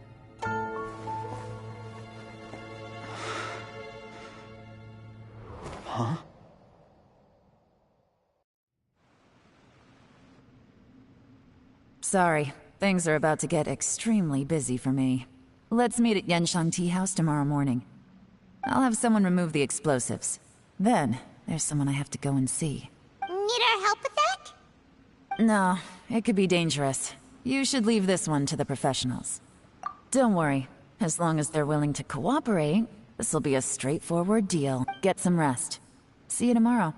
Huh? Sorry, things are about to get extremely busy for me. Let's meet at Yenshan Tea House tomorrow morning. I'll have someone remove the explosives. Then, there's someone I have to go and see. Need our help with that? No, it could be dangerous. You should leave this one to the professionals. Don't worry. As long as they're willing to cooperate, this'll be a straightforward deal. Get some rest. See you tomorrow.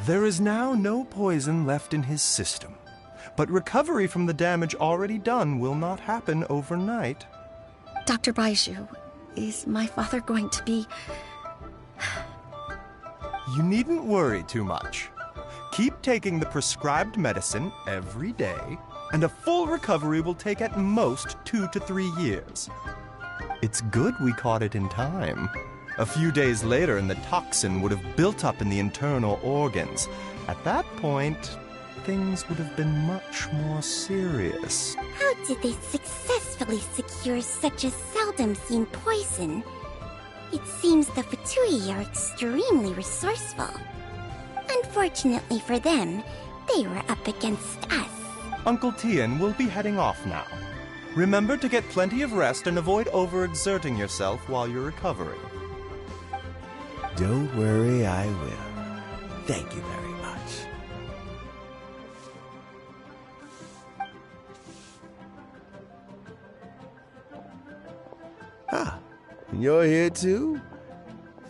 There is now no poison left in his system, but recovery from the damage already done will not happen overnight. Dr. Baiju, is my father going to be... You needn't worry too much. Keep taking the prescribed medicine every day, and a full recovery will take at most 2 to 3 years. It's good we caught it in time. A few days later, and the toxin would have built up in the internal organs. At that point, things would have been much more serious. How did they successfully secure such a seldom-seen poison? It seems the Fatui are extremely resourceful. Unfortunately for them, they were up against us. Uncle Tien will be heading off now. Remember to get plenty of rest and avoid overexerting yourself while you're recovering. Don't worry, I will. Thank you very much. Ah, you're here too?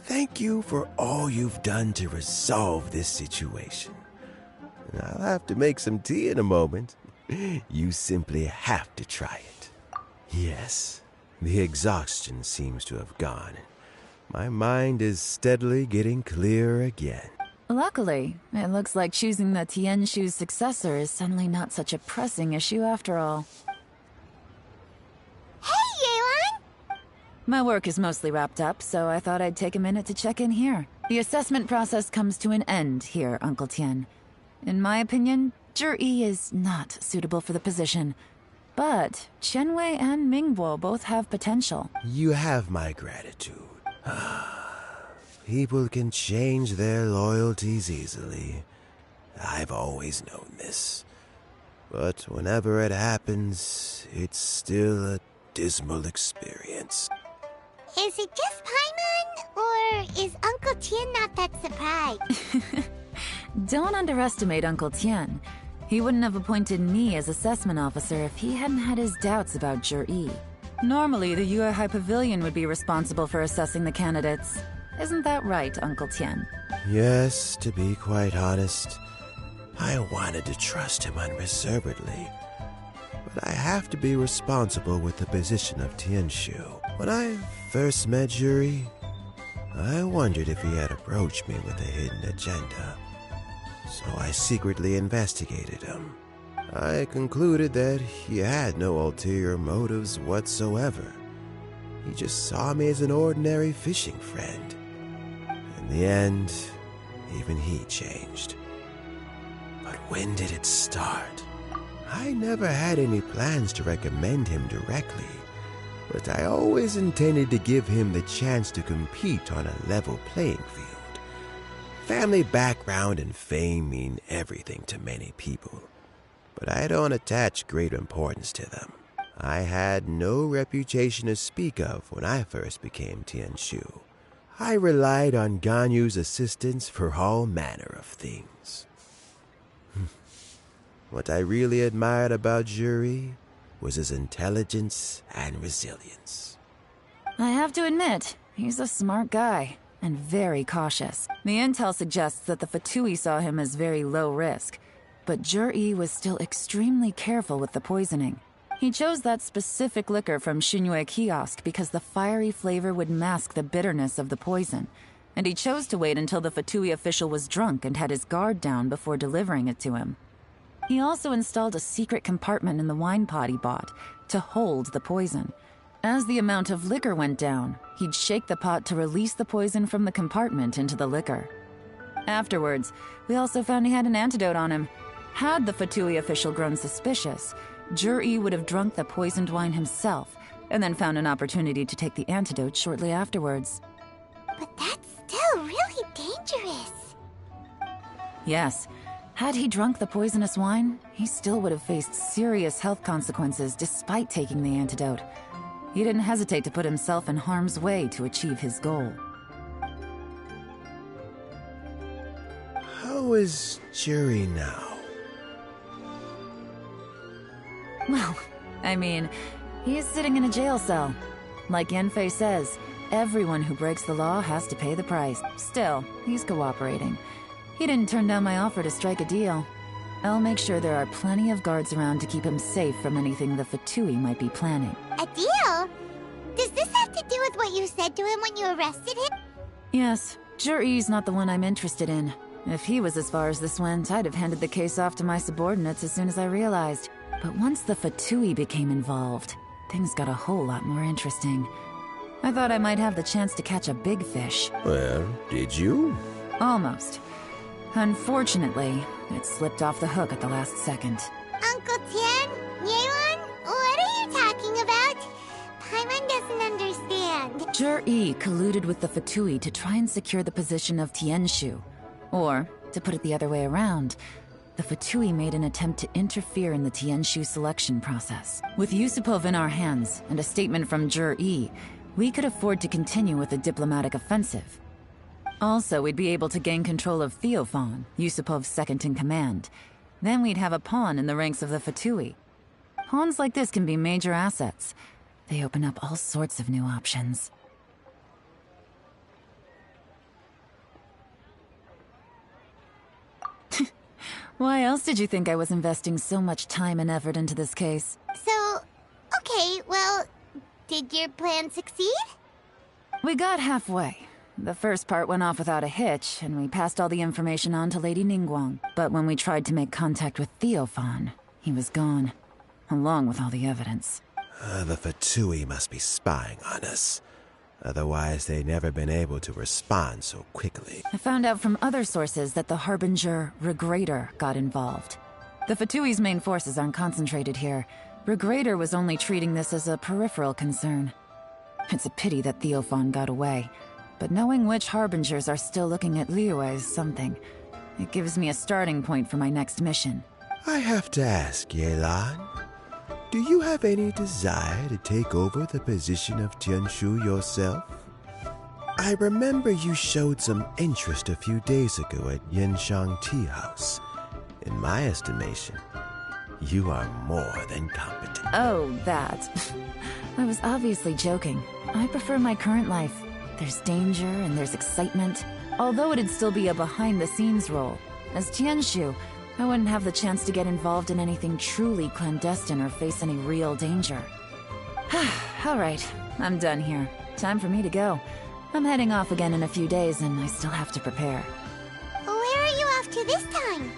Thank you for all you've done to resolve this situation. I'll have to make some tea in a moment. You simply have to try it. Yes, the exhaustion seems to have gone. My mind is steadily getting clearer again. Luckily, it looks like choosing the Tianshu's successor is suddenly not such a pressing issue after all. Hey, Yelan! My work is mostly wrapped up, so I thought I'd take a minute to check in here. The assessment process comes to an end here, Uncle Tien. In my opinion, Zhi is not suitable for the position. But Qianwei and Mingbo both have potential. You have my gratitude. People can change their loyalties easily. I've always known this. but whenever it happens, it's still a dismal experience. Is it just Paimon, or is Uncle Tien not that surprised? Don't underestimate Uncle Tien. He wouldn't have appointed me as assessment officer if he hadn't had his doubts about Jur-E. Normally, the Yue High Pavilion would be responsible for assessing the candidates. Isn't that right, Uncle Tien? Yes, to be quite honest, I wanted to trust him unreservedly. But I have to be responsible with the position of Tianshu. When I first met Juri, I wondered if he had approached me with a hidden agenda. So I secretly investigated him. I concluded that he had no ulterior motives whatsoever. He just saw me as an ordinary fishing friend. In the end, even he changed. But when did it start? I never had any plans to recommend him directly, but I always intended to give him the chance to compete on a level playing field. Family background and fame mean everything to many people, but I don't attach great importance to them. I had no reputation to speak of when I first became Tianshu. I relied on Ganyu's assistance for all manner of things. What I really admired about Juri was his intelligence and resilience. I have to admit, he's a smart guy, and very cautious. The intel suggests that the Fatui saw him as very low risk, but Jur-E was still extremely careful with the poisoning. He chose that specific liquor from Xinyue Kiosk because the fiery flavor would mask the bitterness of the poison, and he chose to wait until the Fatui official was drunk and had his guard down before delivering it to him. He also installed a secret compartment in the wine pot he bought to hold the poison. As the amount of liquor went down, he'd shake the pot to release the poison from the compartment into the liquor. Afterwards, we also found he had an antidote on him. Had the Fatui official grown suspicious, Jur-E would have drunk the poisoned wine himself, and then found an opportunity to take the antidote shortly afterwards. But that's still really dangerous. Yes. Had he drunk the poisonous wine, he still would have faced serious health consequences despite taking the antidote. He didn't hesitate to put himself in harm's way to achieve his goal. How is Juri now? Well, I mean, he's sitting in a jail cell. Like Yanfei says, everyone who breaks the law has to pay the price. Still, he's cooperating. He didn't turn down my offer to strike a deal. I'll make sure there are plenty of guards around to keep him safe from anything the Fatui might be planning. A deal? Does this have to do with what you said to him when you arrested him? Yes, Jur-E's not the one I'm interested in. If he was as far as this went, I'd have handed the case off to my subordinates as soon as I realized. But once the Fatui became involved, things got a whole lot more interesting. I thought I might have the chance to catch a big fish. Well, did you? Almost. Unfortunately, it slipped off the hook at the last second. Uncle Tien? Yelan? What are you talking about? Paimon doesn't understand. Jur-E colluded with the Fatui to try and secure the position of Tianshu. Or, to put it the other way around, the Fatui made an attempt to interfere in the Tianshu selection process. With Yusupov in our hands and a statement from Jur-E, we could afford to continue with a diplomatic offensive. Also, we'd be able to gain control of Theophan, Yusupov's second-in-command. Then we'd have a pawn in the ranks of the Fatui. Pawns like this can be major assets. They open up all sorts of new options. Why else did you think I was investing so much time and effort into this case? So, okay, well, did your plan succeed? We got halfway. The first part went off without a hitch, and we passed all the information on to Lady Ningguang. But when we tried to make contact with Theophan, he was gone, along with all the evidence. The Fatui must be spying on us. Otherwise, they'd never been able to respond so quickly. I found out from other sources that the Harbinger, Regrator, got involved. The Fatui's main forces aren't concentrated here. Regrator was only treating this as a peripheral concern. It's a pity that Theophan got away. But knowing which Harbingers are still looking at Liyue is something. It gives me a starting point for my next mission. I have to ask, Yelan, do you have any desire to take over the position of Tianshu yourself? I remember you showed some interest a few days ago at Yenshang Tea House. In my estimation, you are more than competent. Oh, that. I was obviously joking. I prefer my current life. There's danger and there's excitement. Although it'd still be a behind-the-scenes role. As Tianshu, I wouldn't have the chance to get involved in anything truly clandestine or face any real danger. All right, I'm done here. Time for me to go. I'm heading off again in a few days and I still have to prepare. Where are you off to this time?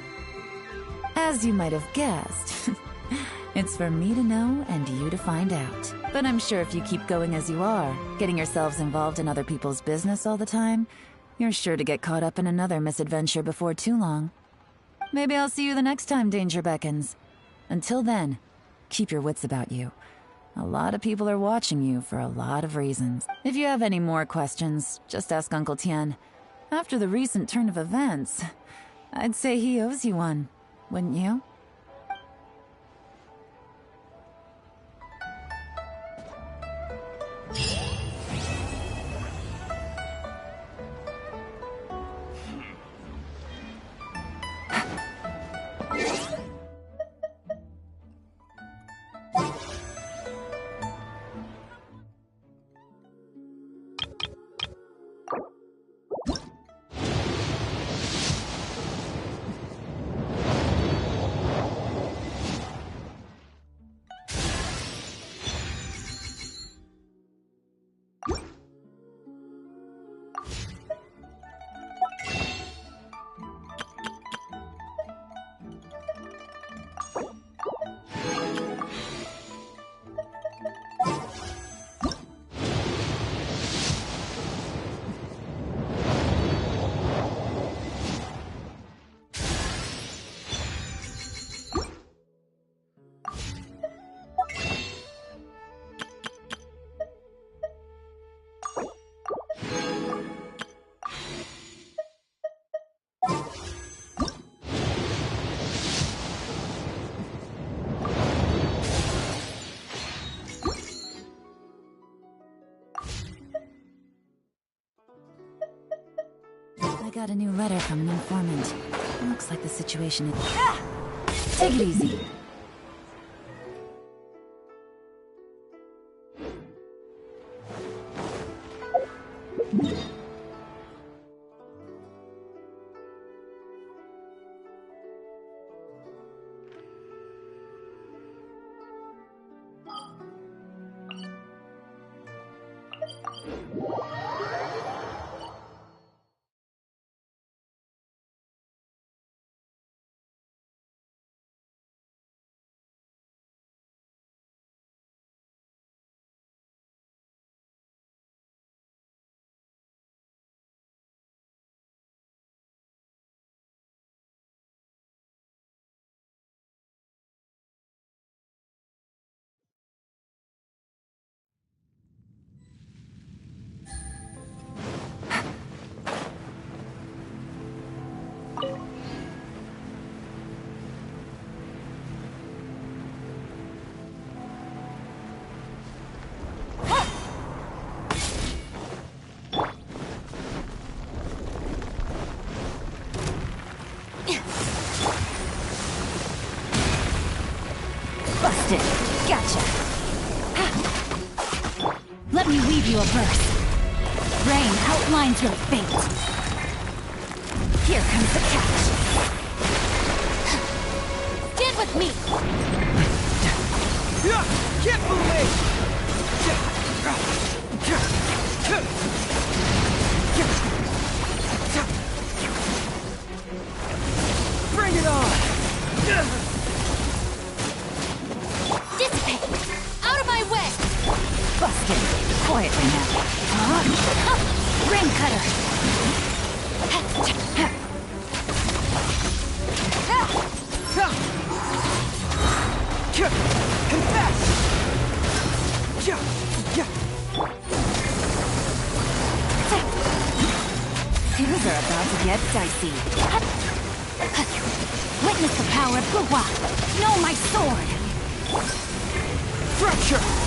As you might have guessed, it's for me to know and you to find out. But I'm sure if you keep going as you are, getting yourselves involved in other people's business all the time, you're sure to get caught up in another misadventure before too long. Maybe I'll see you the next time danger beckons. Until then, keep your wits about you. A lot of people are watching you for a lot of reasons. If you have any more questions, just ask Uncle Tien. After the recent turn of events, I'd say he owes you one, wouldn't you? I got a new letter from an informant. Looks like the situation is... Take it easy. Busted. Gotcha. Let me weave you a verse. Rain outlines your fate. Here comes the catch. Stand with me. Can't fool me! Bring it on! Dissipate! Out of my way! Busted. Quietly now. Rain cutter! Confess! Things are about to get dicey. Wait! Witness the power of Gugwa! Know my sword! Fracture!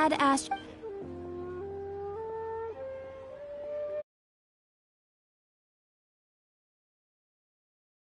Add Ash